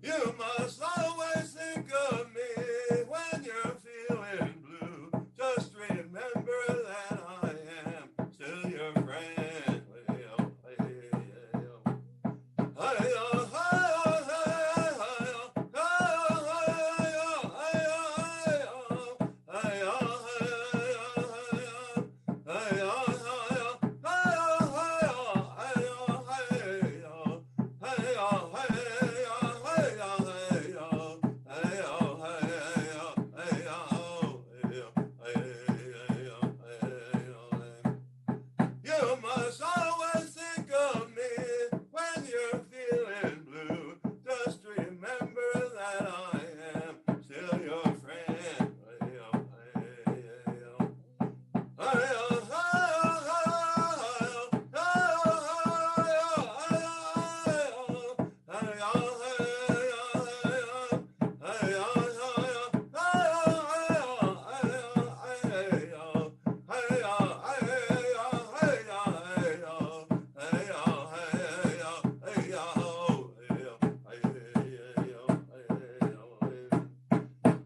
You must always think of me when you're feeling You must always think of me when you're feeling blue. Just remember that I am still your friend.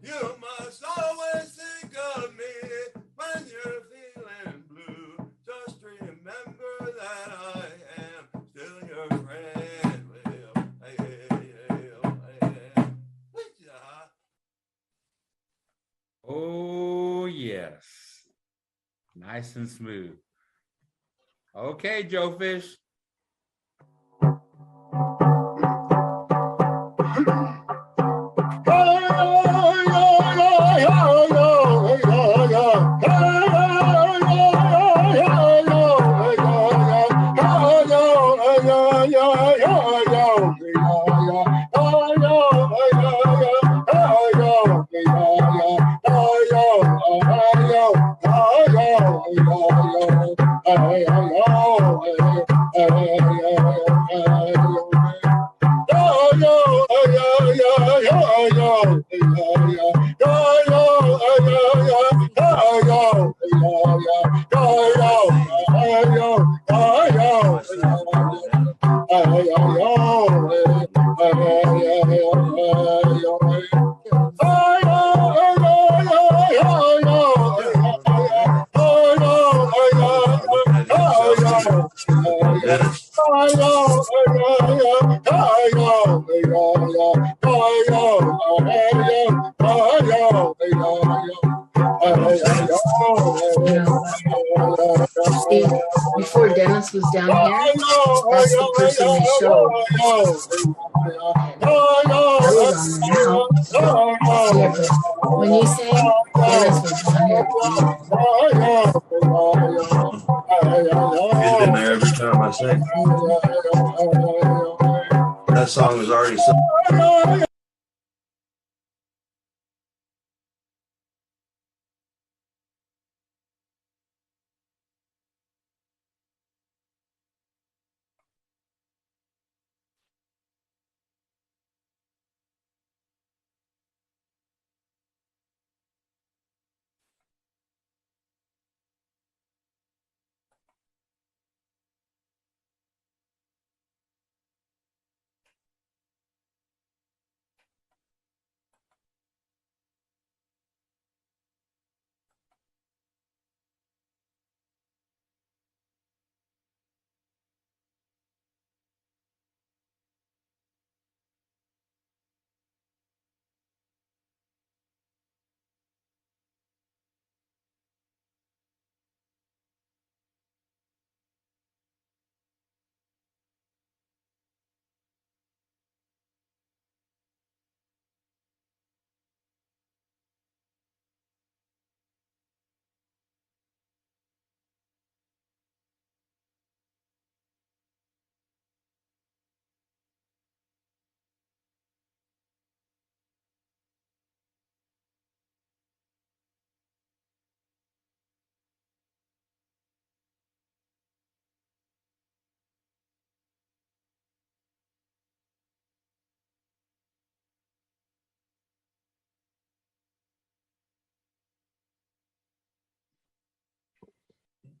You must always think of me when you're feeling blue. Just remember that I am still your friend. Oh, yes. Nice and smooth. Okay, Joe Fish. See, before Dennis was down here, that's the person they showed. I was on there now. It's different. When you sang, Dennis was down here. He's been there every time I sing. That song was already sung.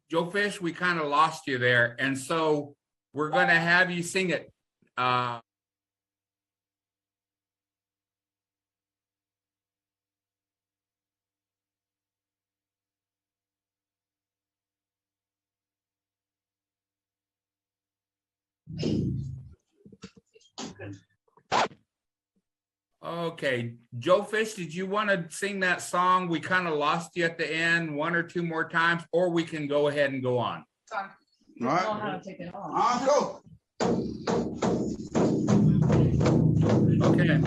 Joe Fish, we kind of lost you there. And so we're going to have you sing it. Okay, Joe Fish, did you want to sing that song? We kind of lost you at the end, one or two more times, or we can go ahead and go on. All All right. know how to take it off. Go. Okay.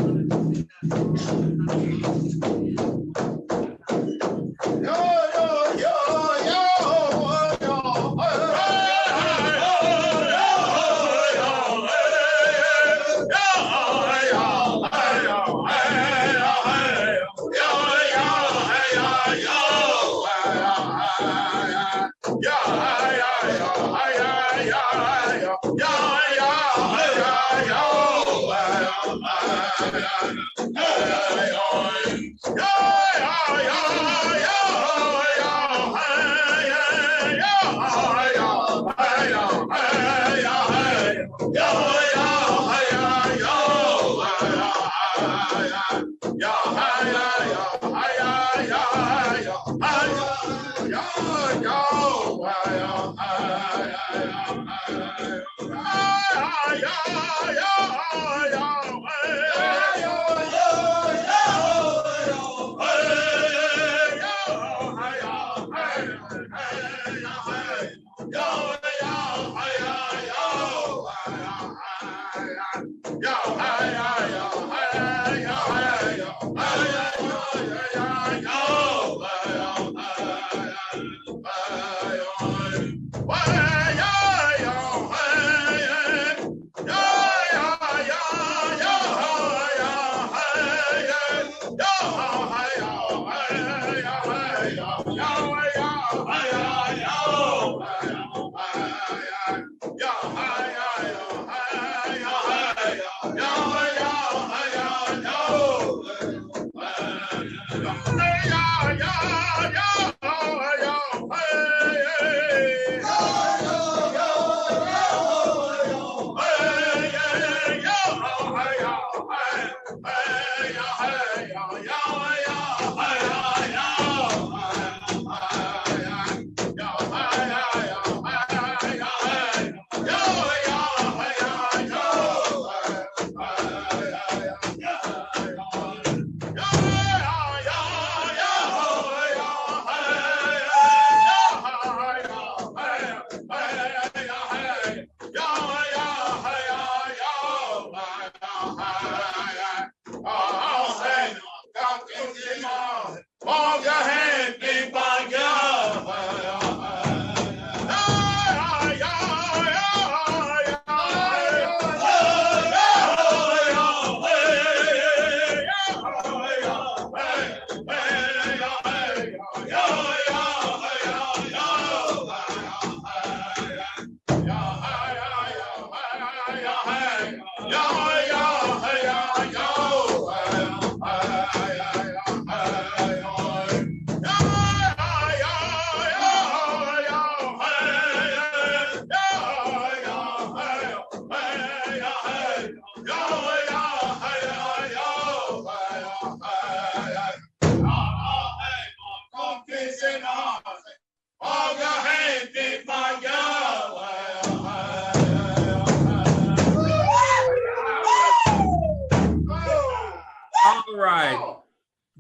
All right.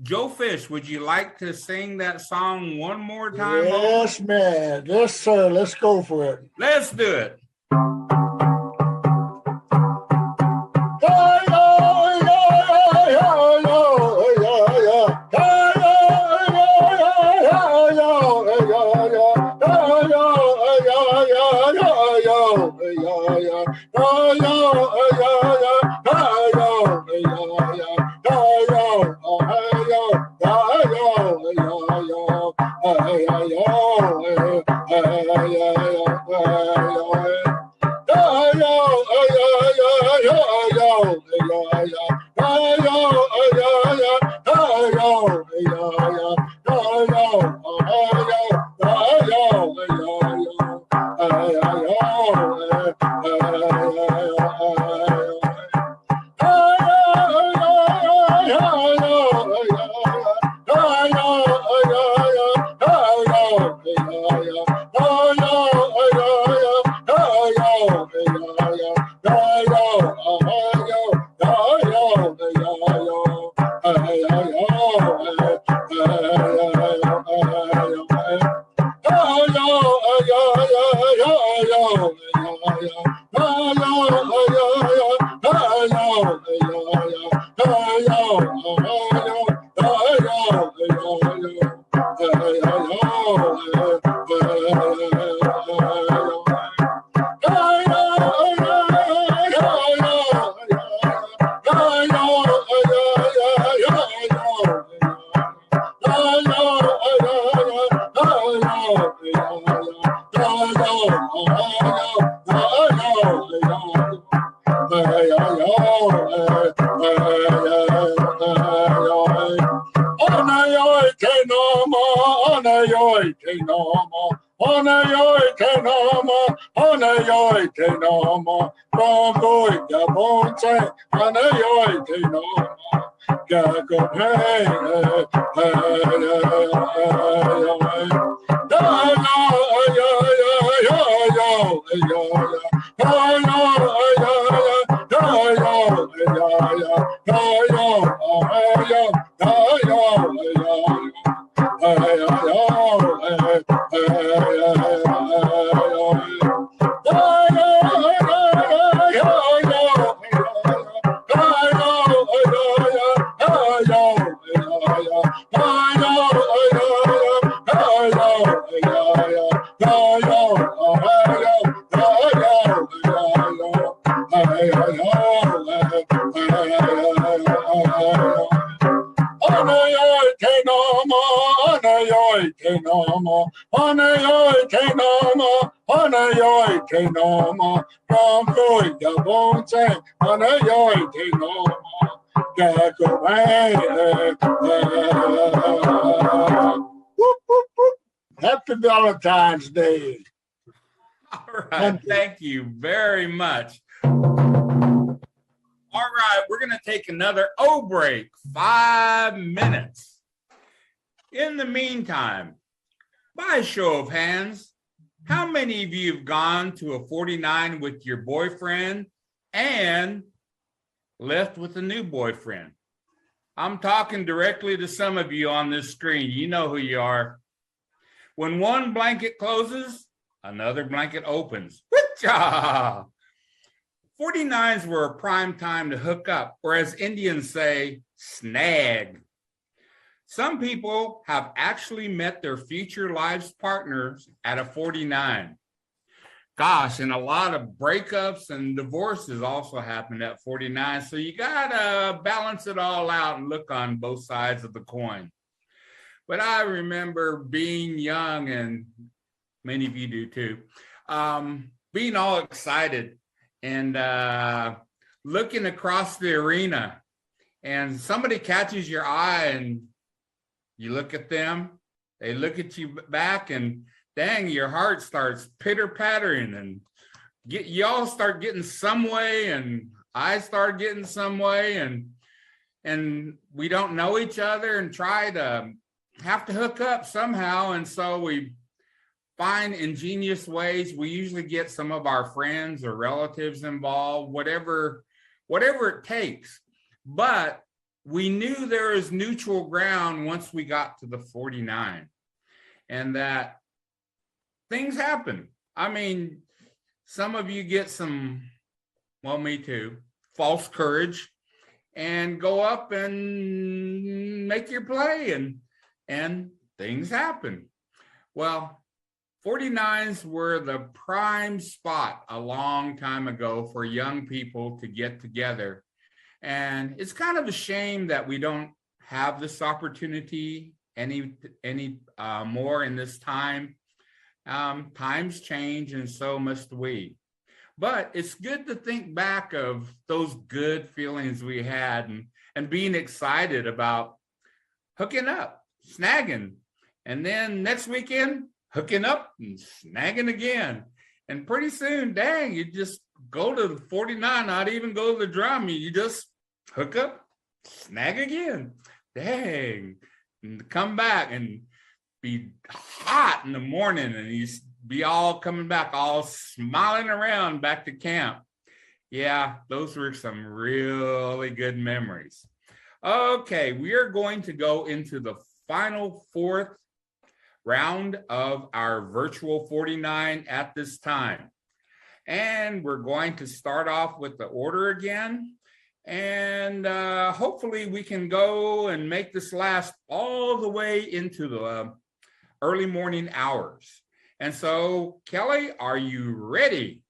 Joe Fish, would you like to sing that song one more time? Yes, man. Yes, sir. Let's go for it. Let's do it. Happy Valentine's Day. All right, thank you very much. All right, we're going to take another break, 5 minutes. In the meantime, by a show of hands, how many of you have gone to a 49 with your boyfriend and left with a new boyfriend? I'm talking directly to some of you on this screen. You know who you are. When one blanket closes, another blanket opens. Witcha! 49s were a prime time to hook up, or as Indians say, snag. Some people have actually met their future lives partners at a 49. Gosh, and a lot of breakups and divorces also happened at 49. So you gotta balance it all out and look on both sides of the coin. But I remember being young, and many of you do too, being all excited and looking across the arena, and somebody catches your eye and you look at them, they look at you back, and dang, your heart starts pitter-pattering, and y'all start getting some way, and I start getting some way, and we don't know each other and try to have to hook up somehow. And so we find ingenious ways. We usually get some of our friends or relatives involved, whatever it takes. But we knew there was neutral ground once we got to the 49, and that things happen. I mean, some of you get some, well, me too, false courage, and go up and make your play, and things happen. Well, 49s were the prime spot a long time ago for young people to get together. And it's kind of a shame that we don't have this opportunity any more in this time. Times change, and so must we. But it's good to think back of those good feelings we had, and being excited about hooking up, snagging, and then next weekend, hooking up and snagging again. And pretty soon, dang, you just go to the 49, not even go to the drum, you just hook up, snag again. Dang, and come back and be hot in the morning, and you be all coming back, all smiling around back to camp. Yeah, those were some really good memories. Okay, we are going to go into the final fourth round of our virtual 49 at this time. And we're going to start off with the order again. And hopefully we can go and make this last all the way into the early morning hours. And so, Kelly, are you ready?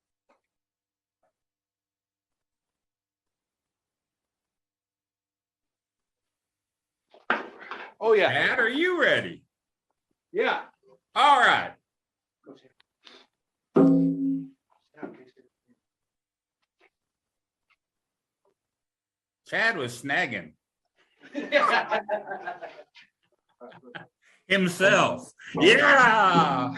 Oh, yeah. Dad, are you ready? Yeah. All right. Chad was snagging himself. Yeah.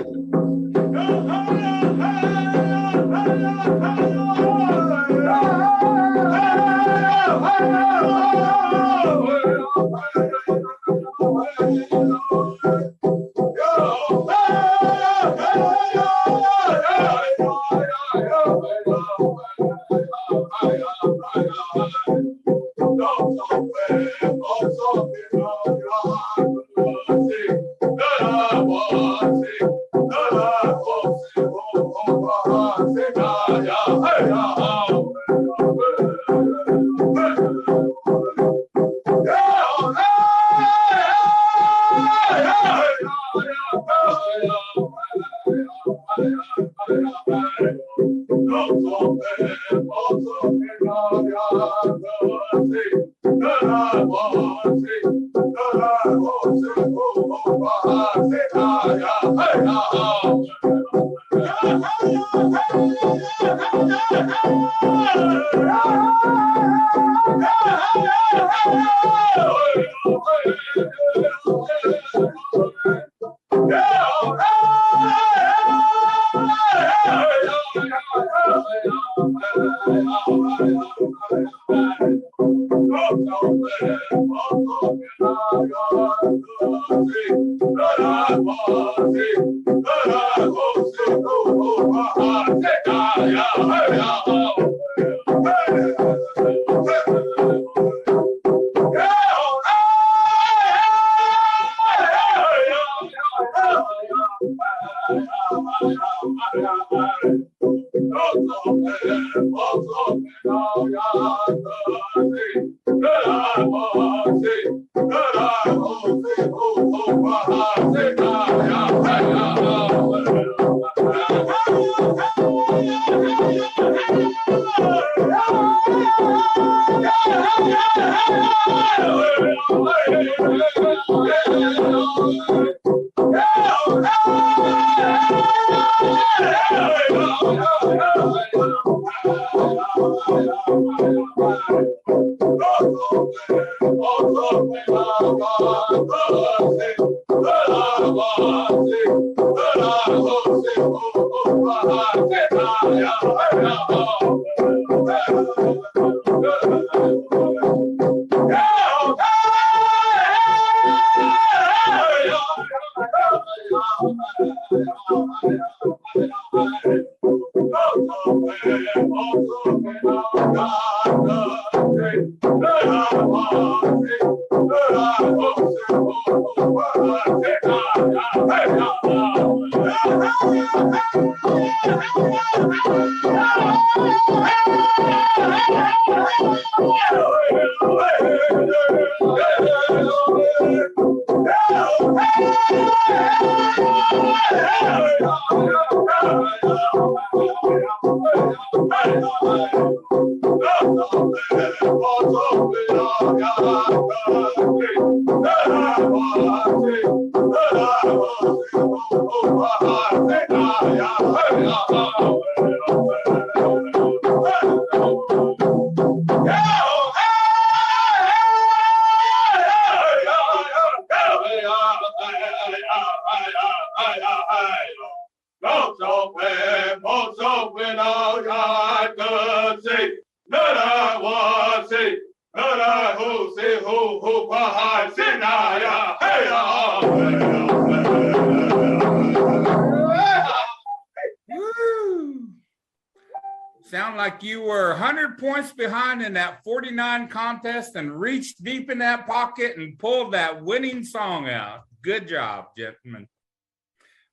Sound like you were 100 points behind in that 49 contest and reached deep in that pocket and pulled that winning song out. Good job, gentlemen.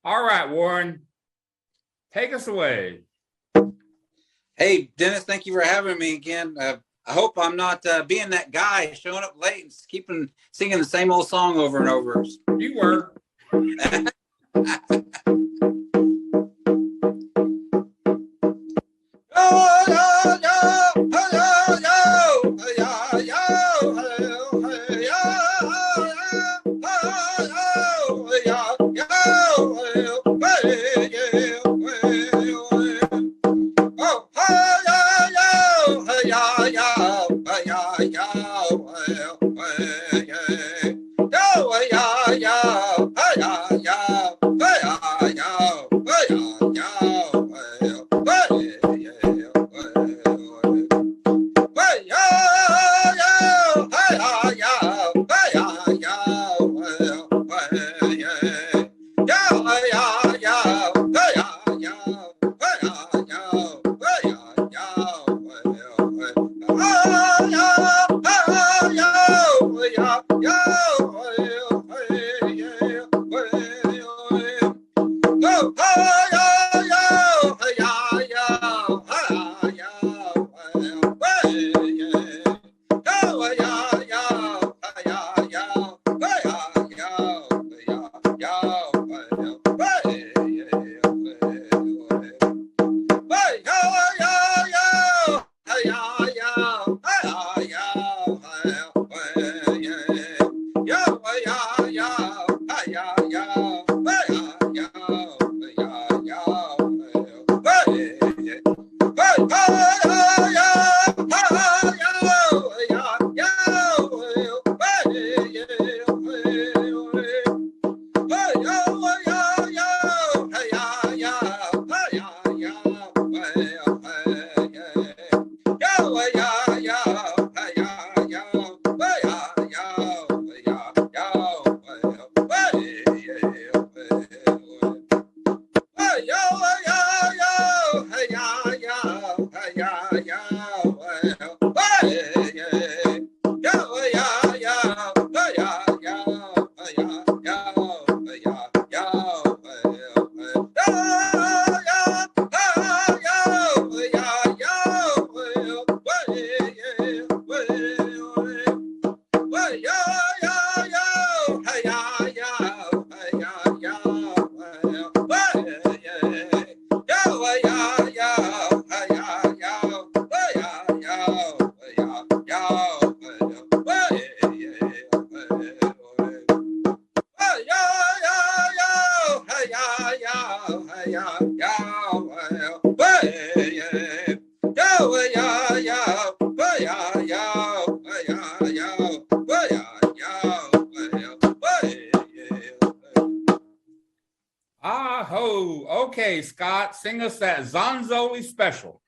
All right, Warren, take us away. Hey, Dennis, thank you for having me again. I hope I'm not being that guy showing up late and keeping singing the same old song over and over. You were. Yeah. Ah-ho. Okay, Scott, sing us that Zonzoe special.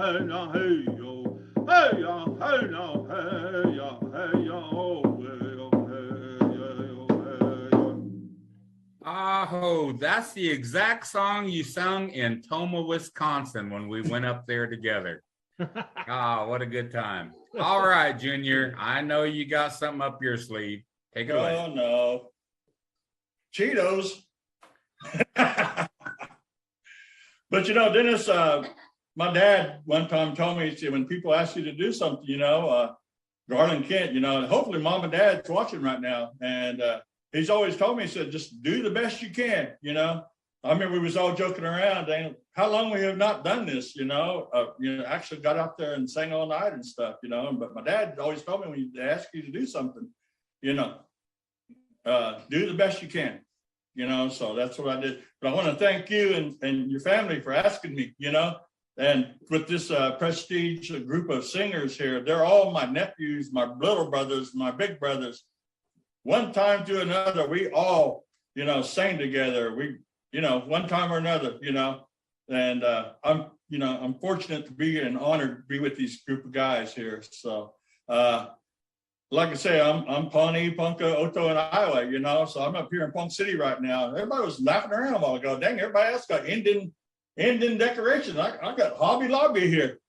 hey, no, hey, yo, hey, yo, hey, no, hey, yo, hey, yo, hey, yo, hey, yo, hey, yo. Oh, that's the exact song you sung in Toma, Wisconsin when we went up there together. Oh, what a good time. All right, Junior, I know you got something up your sleeve. Take it away. Oh, no. Cheetos. But, you know, Dennis, my dad one time told me, he said, when people ask you to do something, you know, Garland Kent, you know, hopefully mom and dad's watching right now. And he's always told me, he said, just do the best you can, you know. I remember we was all joking around, and how long we have not done this, you know, actually got out there and sang all night and stuff, you know. But my dad always told me when they ask you to do something, you know, do the best you can. You know, so that's what I did. But I want to thank you and your family for asking me, you know, and with this prestige group of singers here, they're all my nephews, my little brothers, my big brothers. One time to another, we all, you know, sang together. We, you know, one time or another, you know, and I'm fortunate to be and honored to be with these group of guys here. So, like I say, I'm Pawnee, Ponca, Otto, and Iowa, you know, so I'm up here in Ponca City right now. Everybody was laughing around a while ago. Dang, everybody else got Indian decorations. I got Hobby Lobby here.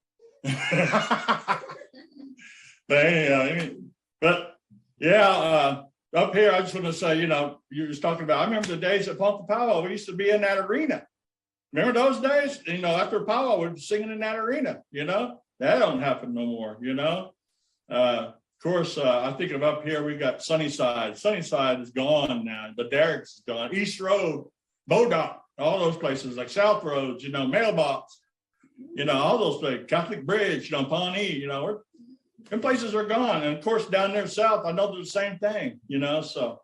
But anyhow, up here, I just want to say, you know, you was talking about, I remember the days at Ponca Powwow, we used to be in that arena. Remember those days? You know, after Powwow, we'd be singing in that arena, you know? That don't happen no more, you know? Of course, I think of up here, we got Sunnyside. Sunnyside is gone now. The Derricks is gone. East Road, Modoc, all those places like South Roads, you know, Mailbox, you know, all those places. Catholic Bridge, you know, Pawnee, you know, them places are gone. And of course, down there south, I know they're the same thing, you know, so.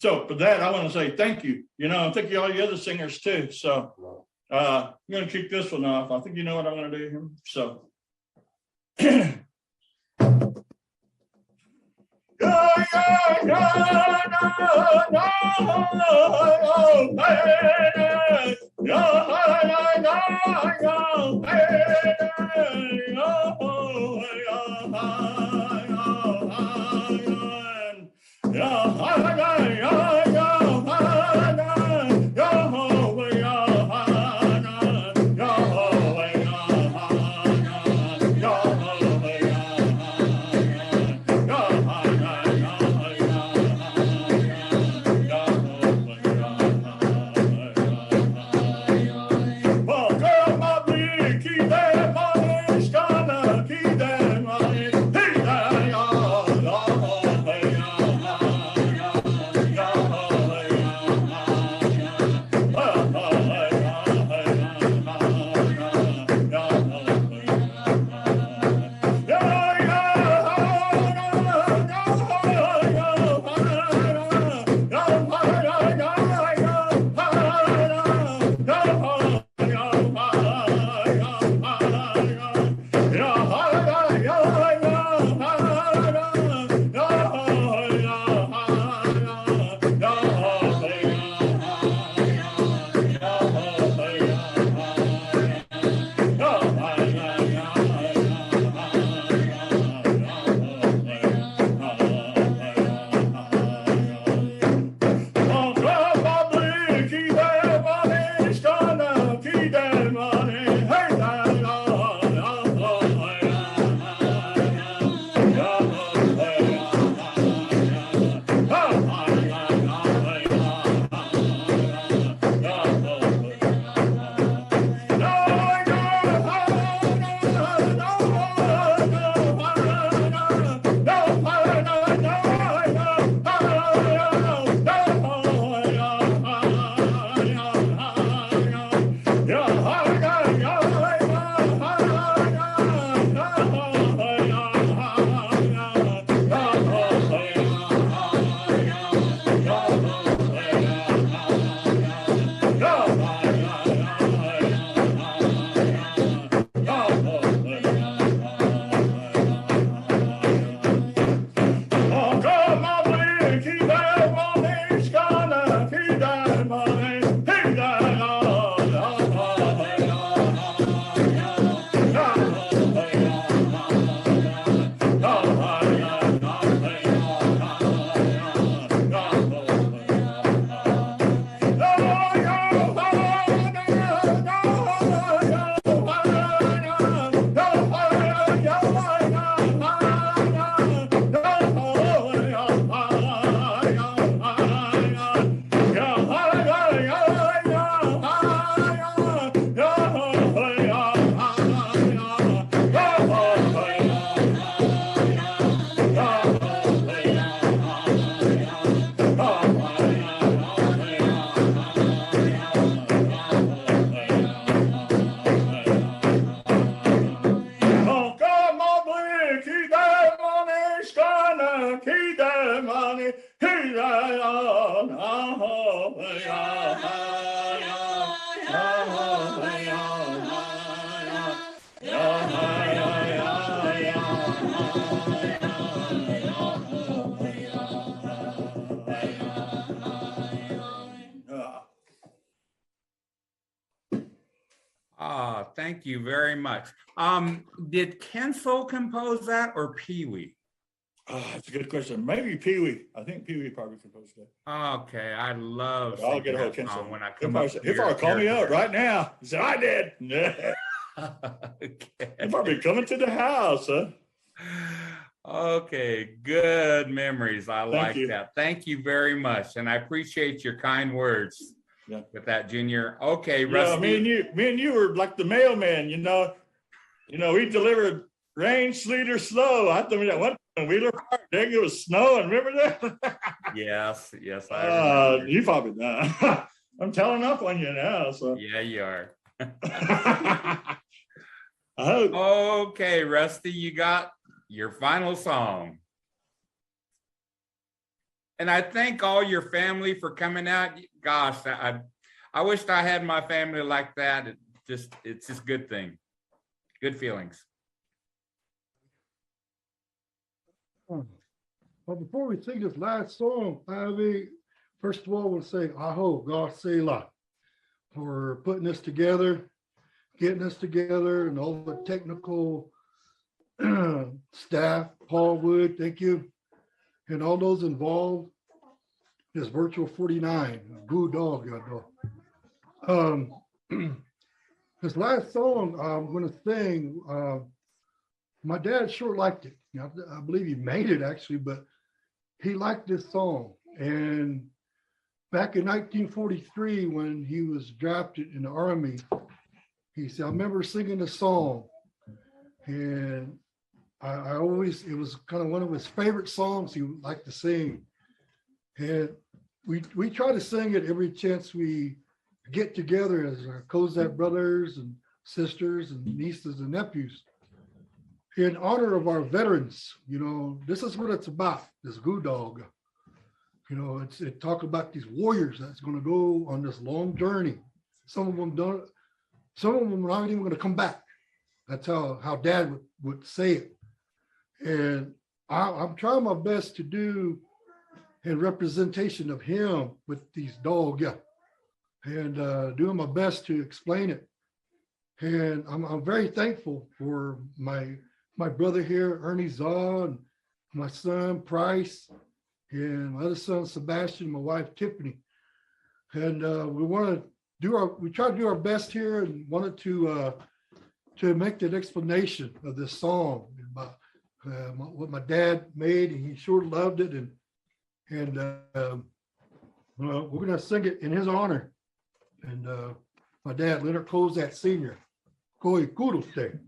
So for that, I want to say thank you, you know, and thank you all the other singers too. So I'm going to kick this one off. I think you know what I'm going to do here. So. keep that money, keep that on. Thank you very much. Did Kenso compose that or Pee Wee? That's a good question. Maybe Pee Wee. I think Pee Wee probably composed that. Okay, I love But I'll get a hold of that Kenso song when I He'll come up. probably call me up right now. He said, I did. Okay. He'll probably be coming to the house, huh? Okay, good memories. I like you. that. Thank you very much. And I appreciate your kind words with that, Junior. Okay, Yeah, Rusty. me and you were like the mailman, we delivered rain, sleet, or snow. I told me that one time in Wheeler Park, dang, it was snowing. Remember that? Yes, I remember. You probably not. I'm telling up on you now. So. Yeah, you are. I hope. Okay, Rusty, you got your final song. And I thank all your family for coming out. Gosh, I wished I had my family like that. It's just good thing. Good feelings. Well, before we sing this last song, first of all, I want to say Aho, God Selah, for putting this together, getting us together, and all the technical staff, Paul Wood, thank you, and all those involved. This virtual 49, good dog, this last song I'm going to sing, my dad sure liked it. I believe he made it actually, but he liked this song. And back in 1943, when he was drafted in the Army, he said, I remember singing this song. And it was kind of one of his favorite songs he would like to sing. And we try to sing it every chance we get together as our Cozad brothers and sisters and nieces and nephews in honor of our veterans. This is what it's about, this Goo Dog. It talk about these warriors that's going to go on this long journey. Some of them don't, some of them are not even going to come back. That's how Dad would say it. And I'm trying my best to do in representation of him with these dogs, and doing my best to explain it. And I'm very thankful for my brother here, Ernie Zaw, and my son Price, and my other son Sebastian, my wife Tiffany. And we try to do our best here, and wanted to make that explanation of this song about what my dad made, and he sure loved it. And we're going to sing it in his honor. And my dad, Leonard Cozad Sr. Koi Kuruste.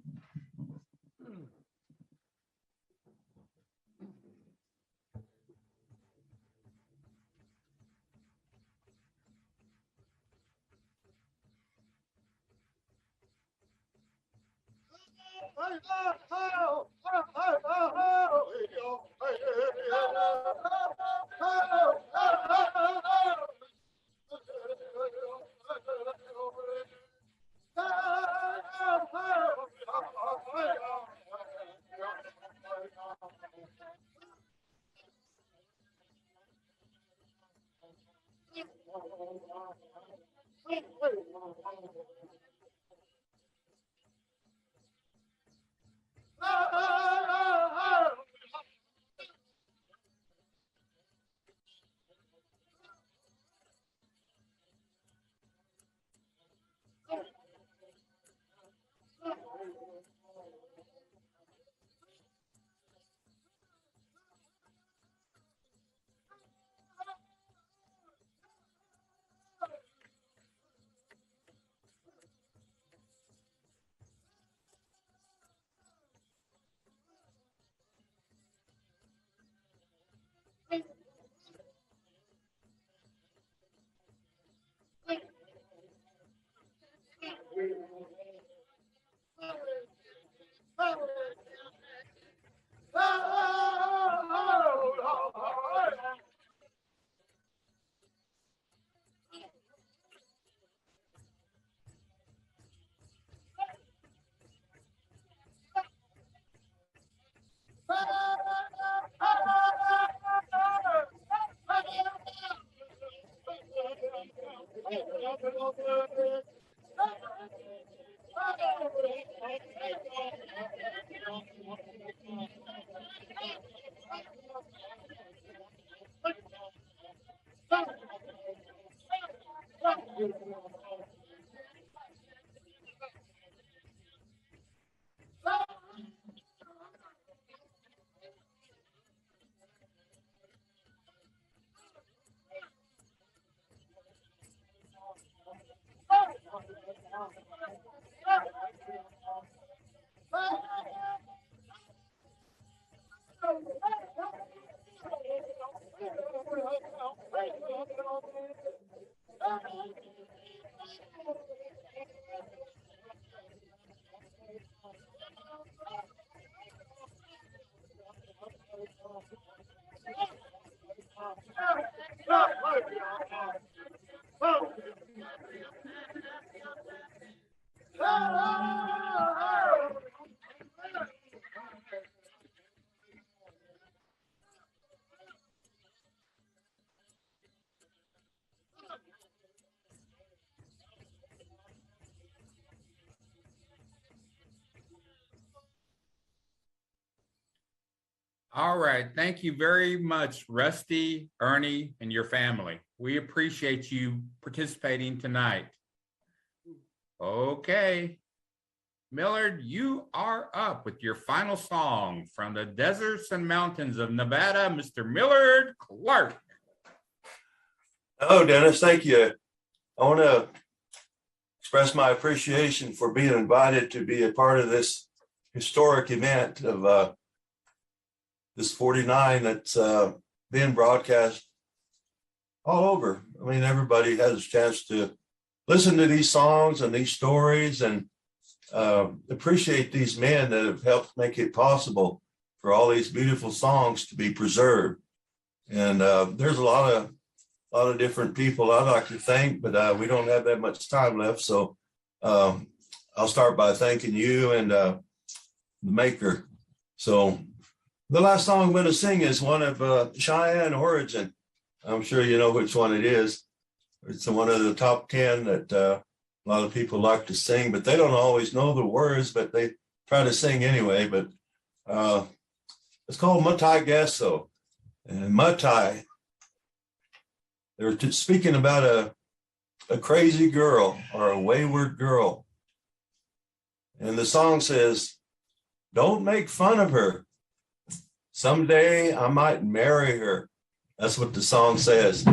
All right. Thank you very much, Rusty, Ernie, and your family. We appreciate you participating tonight. Okay. Millard, you are up with your final song from the deserts and mountains of Nevada, Mr. Millard Clark. Oh, Dennis, thank you. I want to express my appreciation for being invited to be a part of this historic event of this 49 that's being broadcast all over. I mean, everybody has a chance to listen to these songs and these stories and appreciate these men that have helped make it possible for all these beautiful songs to be preserved. And there's a lot of different people I'd like to thank, but we don't have that much time left. So I'll start by thanking you and the maker. So the last song I'm going to sing is one of Cheyenne origin. I'm sure you know which one it is. It's one of the top 10 that a lot of people like to sing, but they don't always know the words, but they try to sing anyway. But it's called Mutai Gesso. And Mutai, they're speaking about a crazy girl or a wayward girl. And the song says, "Don't make fun of her. Someday I might marry her." That's what the song says.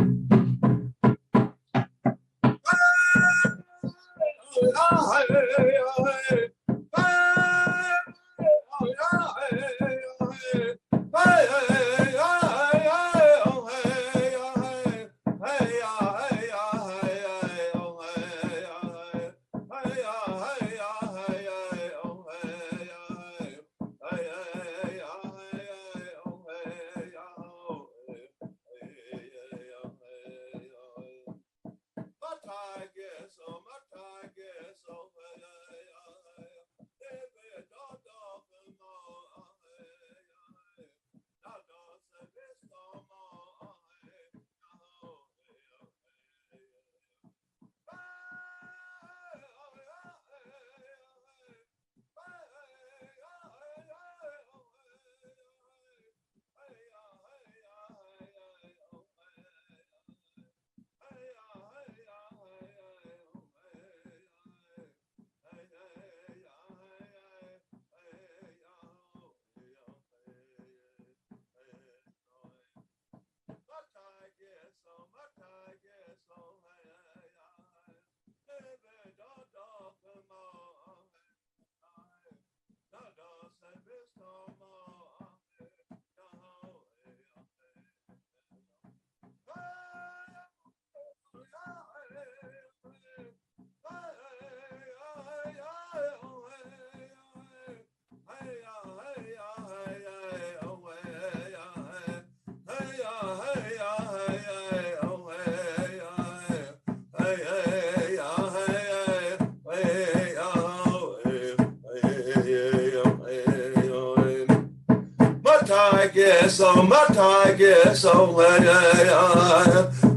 I guess, oh, my I guess, oh,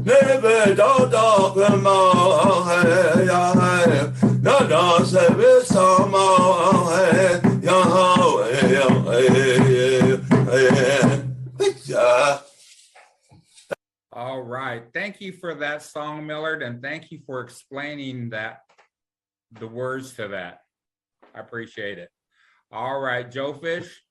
never hey, don't talk more, hey, hey, no, don't say this some more, hey, yo, hey. All right. Thank you for that song, Millard, and thank you for explaining the words to that. I appreciate it. All right, Joe Fish.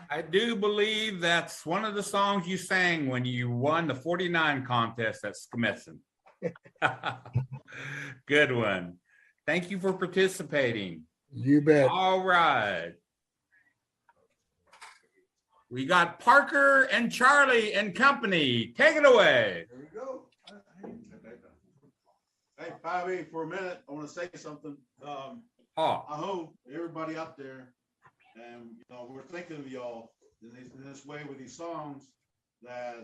I do believe that's one of the songs you sang when you won the 49 contest at Smithson. Good one. Thank you for participating. You bet. All right. We got Parker and Charlie and company. Take it away. There we go. Hey, 5A, for a minute, I want to say something. I hope everybody out there, and we're thinking of y'all. in this way with these songs that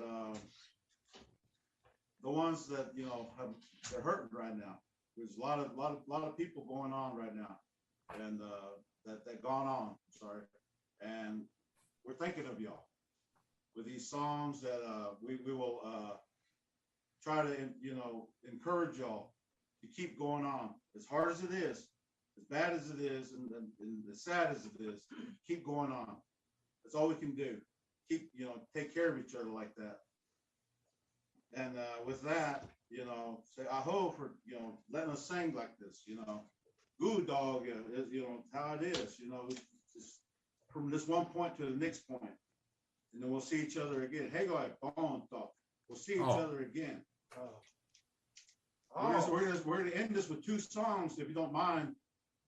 the ones that they're hurting right now. There's a lot of people going on right now, and that gone on. Sorry, and we're thinking of y'all with these songs that we will try to encourage y'all to keep going on. As hard as it is, as bad as it is, and as sad as it is, keep going on. That's all we can do. Keep take care of each other like that. And with that, say aho for letting us sing like this. Good dog is how it is. Just from this one point to the next point, and then we'll see each other again. Hey, go ahead, bone talk. We'll see each other again. We're gonna end this with 2 songs, if you don't mind.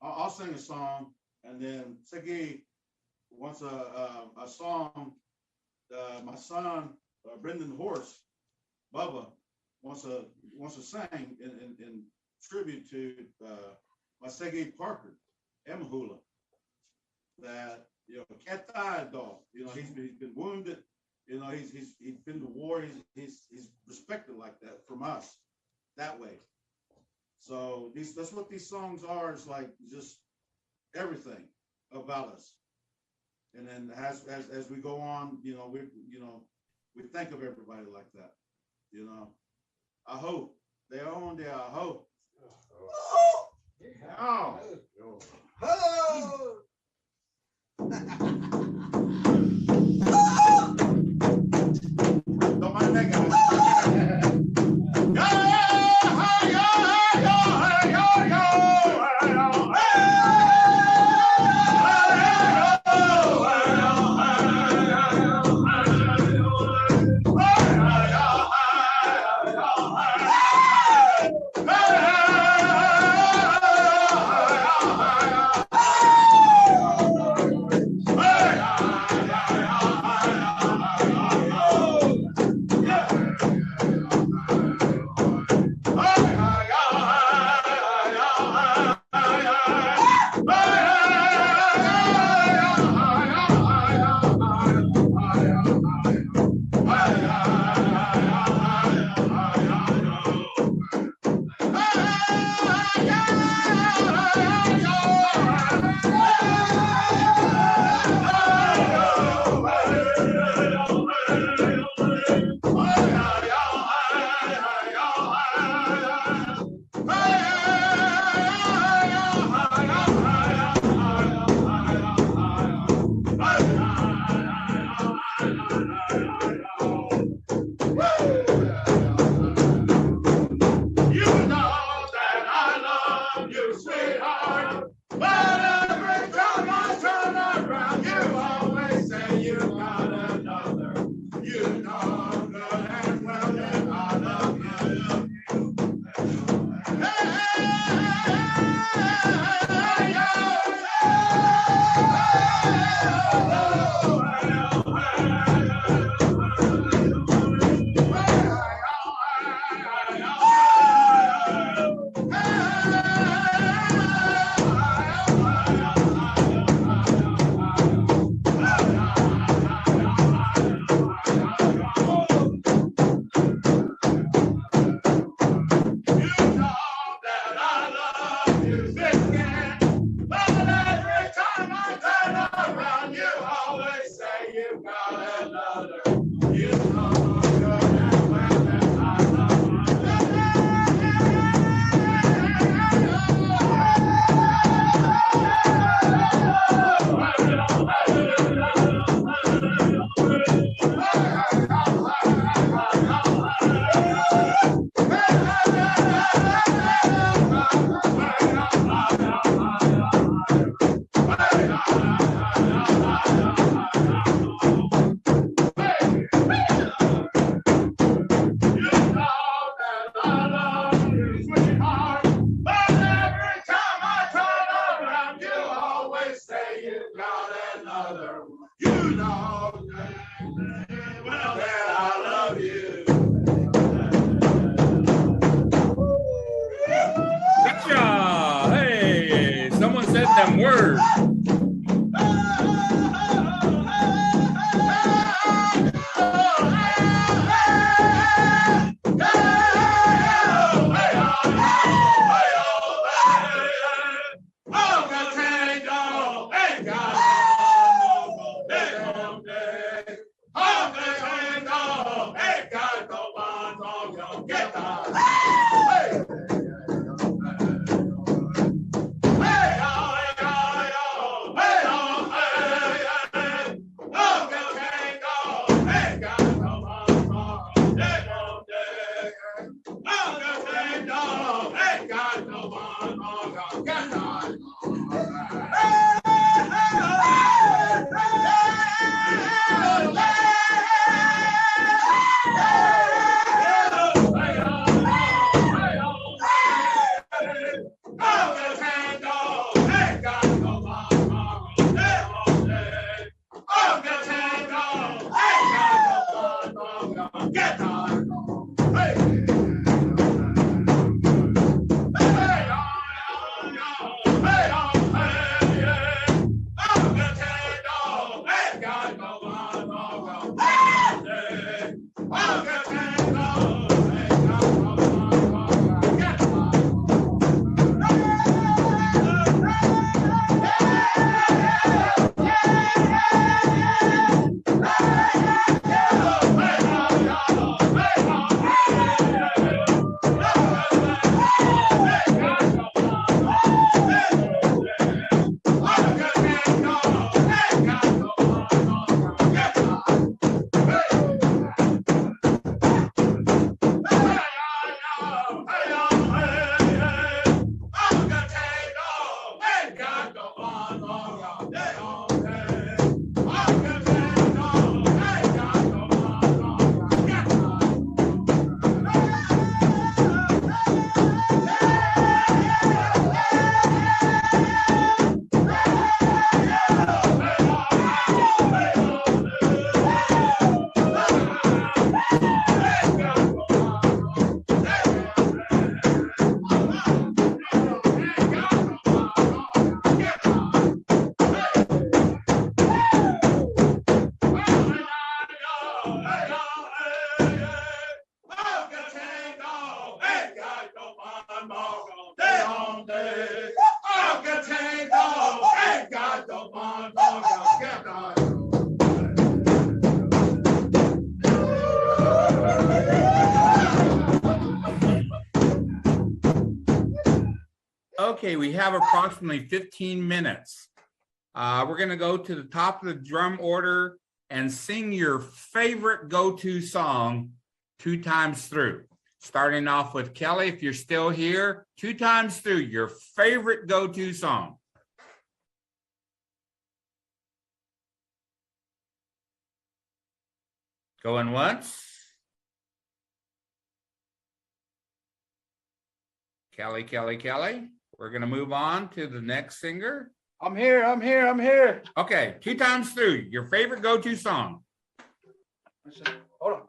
I'll sing a song, and then Zotigh wants a song. My son, Brendan the Horse, Bubba, wants to sing in tribute to my Zotigh Parker, Emhoolah. That Queton dog. He's been wounded. He's been to war. He's respected like that from us that way. So that's what these songs are. It's like just everything about us. And then as we go on, we think of everybody like that. I hope they own there. I hope. Oh. Hello. Don't mind that guy. Them words. Okay, we have approximately 15 minutes. We're going to go to the top of the drum order and sing your favorite go-to song 2 times through. Starting off with Kelly, if you're still here, 2 times through, your favorite go-to song. Going once. Kelly, Kelly, Kelly. We're going to move on to the next singer. I'm here. Okay, 2 times through, your favorite go-to song. Hold on.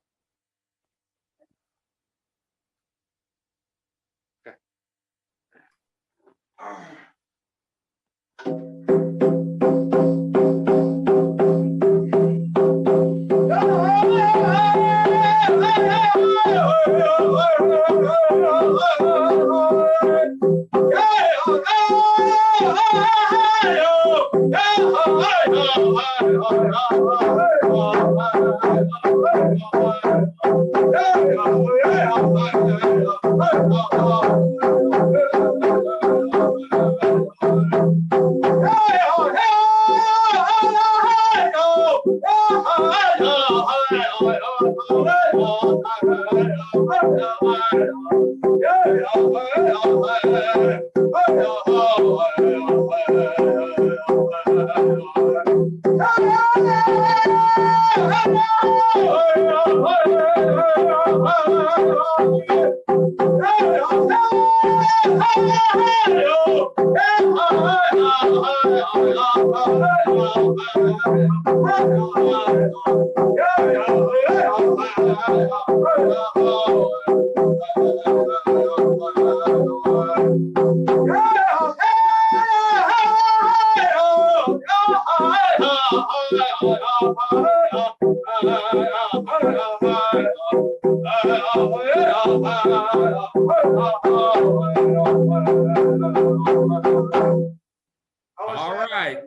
All right.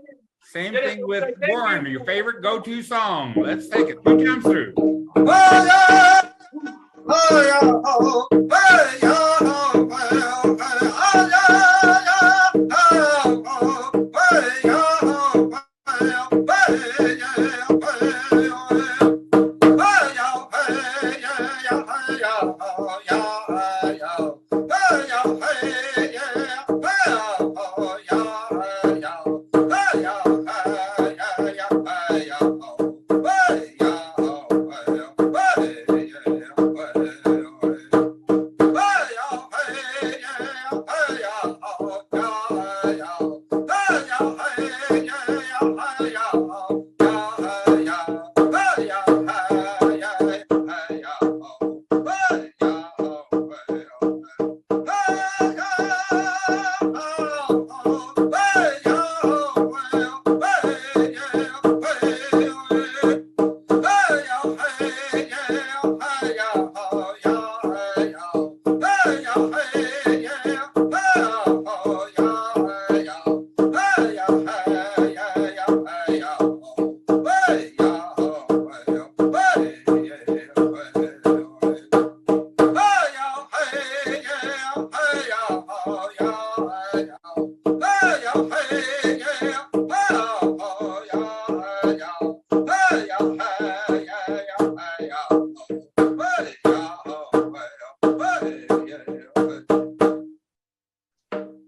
Same thing with Warren, your favorite go-to song. Let's take it 2 times through.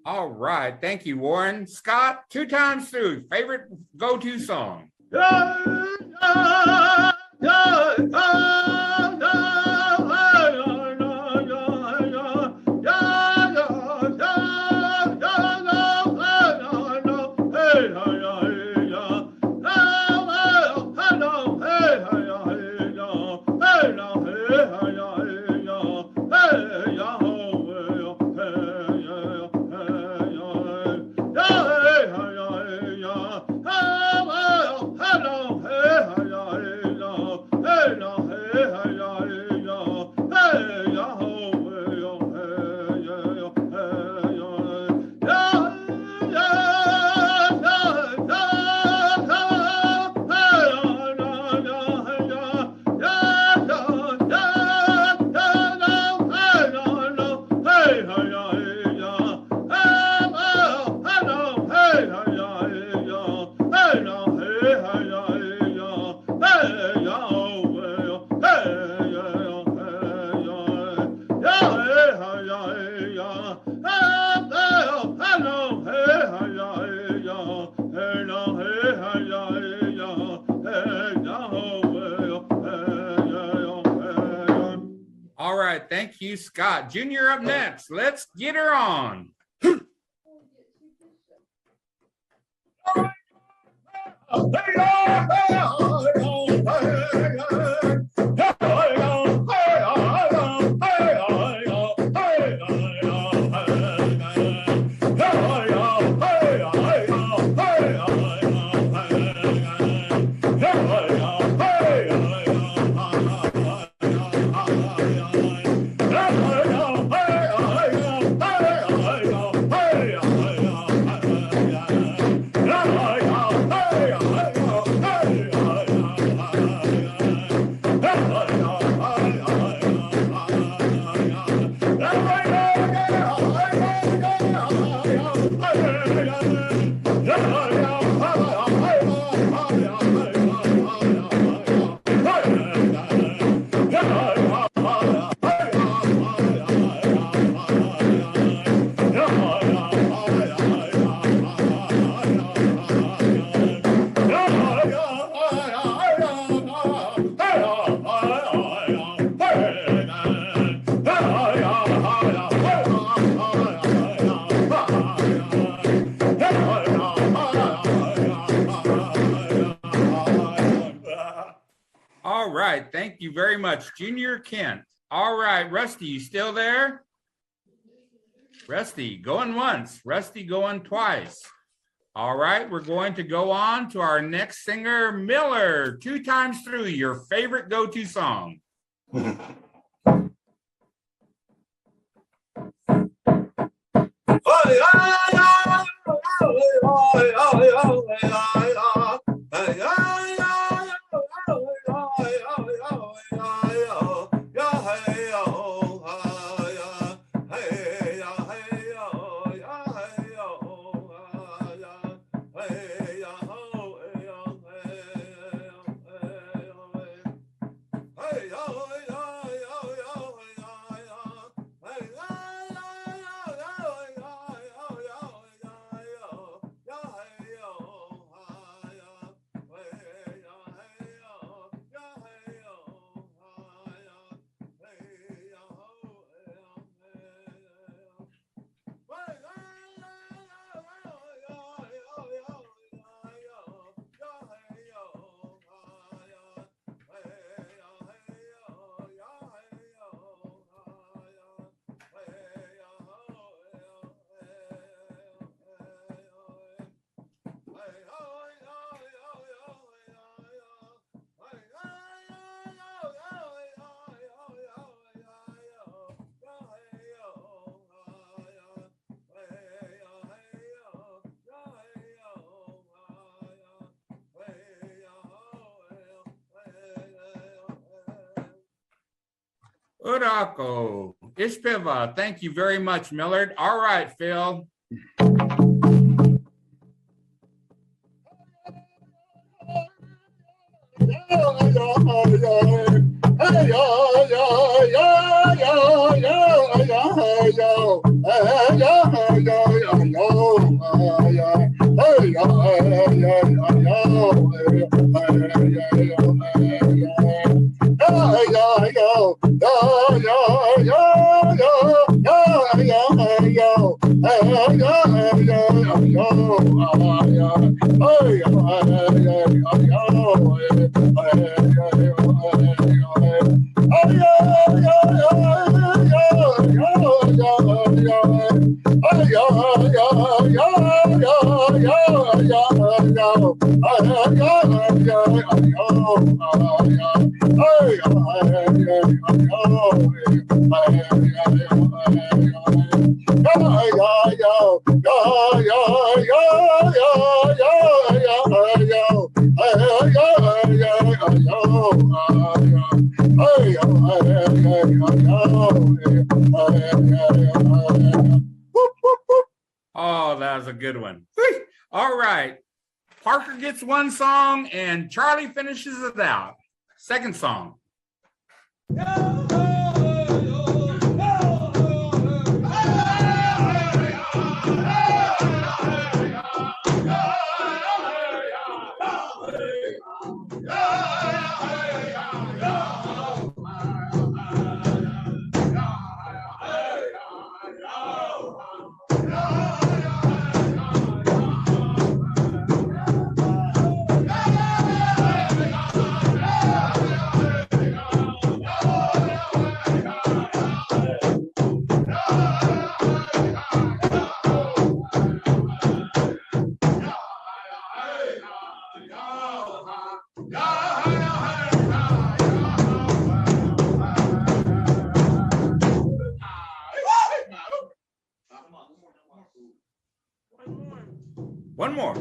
All right. Thank you, Warren. Scott, 2 times through, favorite go-to song. Thank you, Scott. Junior up next. Let's get her on. All right, thank you very much, Junior Kent. All right, Rusty, you still there? Rusty, going once, Rusty going twice. All right, we're going to go on to our next singer, Miller. 2 times through, your favorite go-to song. Urako, Ishpiva, thank you very much, Millard. All right, Phil. Oh, that was a good one. All right. Parker gets one song and Charlie finishes it out. Second song. One more.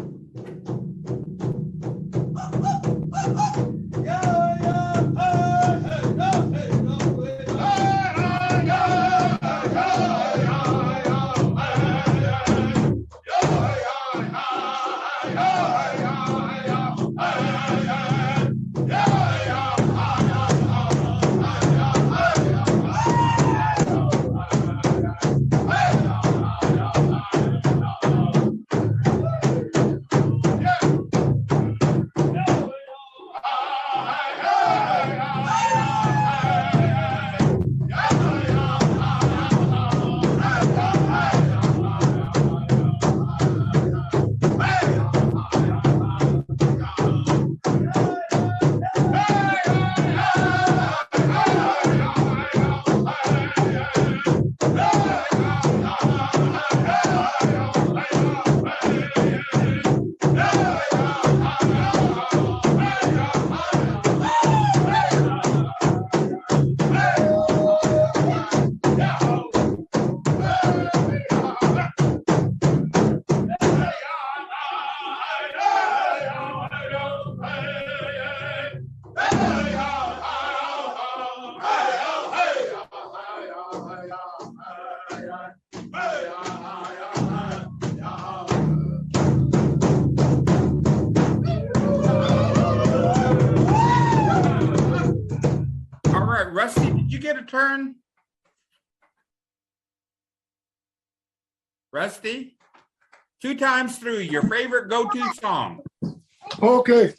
Rusty, did you get a turn? Rusty, 2 times through, your favorite go-to song. Okay.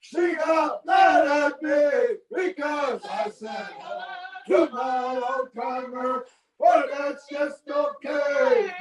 She got mad at me because I said to my old timer, well, that's just okay.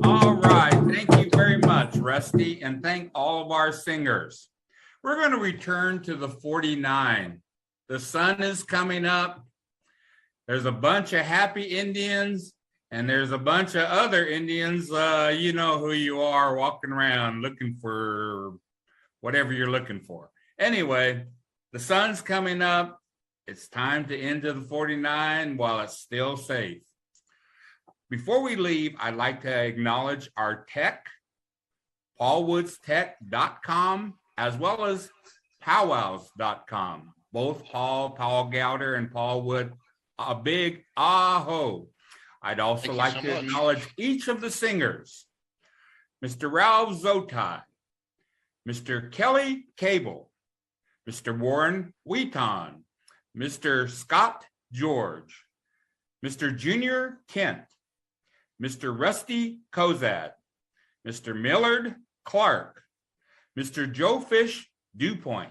All right, thank you very much, Rusty, and thank all of our singers. We're going to return to the 49. The sun is coming up. There's a bunch of happy Indians, and there's a bunch of other Indians, you know who you are, walking around looking for whatever you're looking for. Anyway, the sun's coming up. It's time to enter the 49 while it's still safe. Before we leave, I'd like to acknowledge our tech, PowWows.com, as well as PowWows.com. Both Paul Gowder, and Paul Wood, a big aho. I'd also like to acknowledge each of the singers, Mr. Ralph Zotigh, Mr. Kelly Cable, Mr. Warren Queton, Mr. Scott George, Mr. Junior Kent, Mr. Rusty Cozad, Mr. Millard Clark, Mr. Joe Fish Dupoint,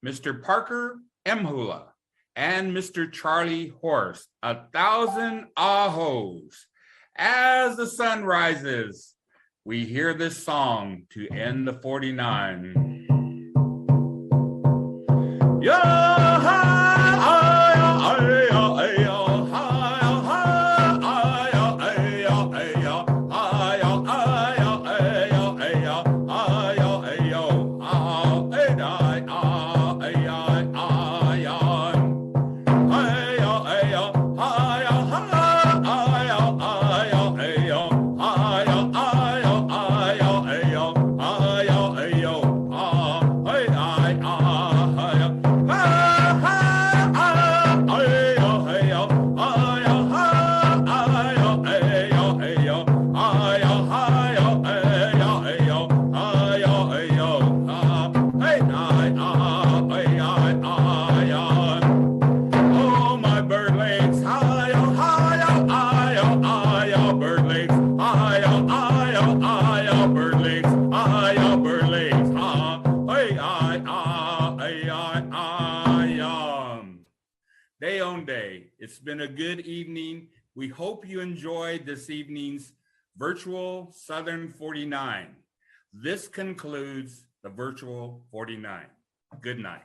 Mr. Parker Emhoolah, and Mr. Charlie Horse. 1,000 ahos. As the sun rises, we hear this song to end the 49. that I am. Day on day, it's been a good evening. We hope you enjoyed this evening's virtual Southern 49. This concludes the virtual 49. Good night.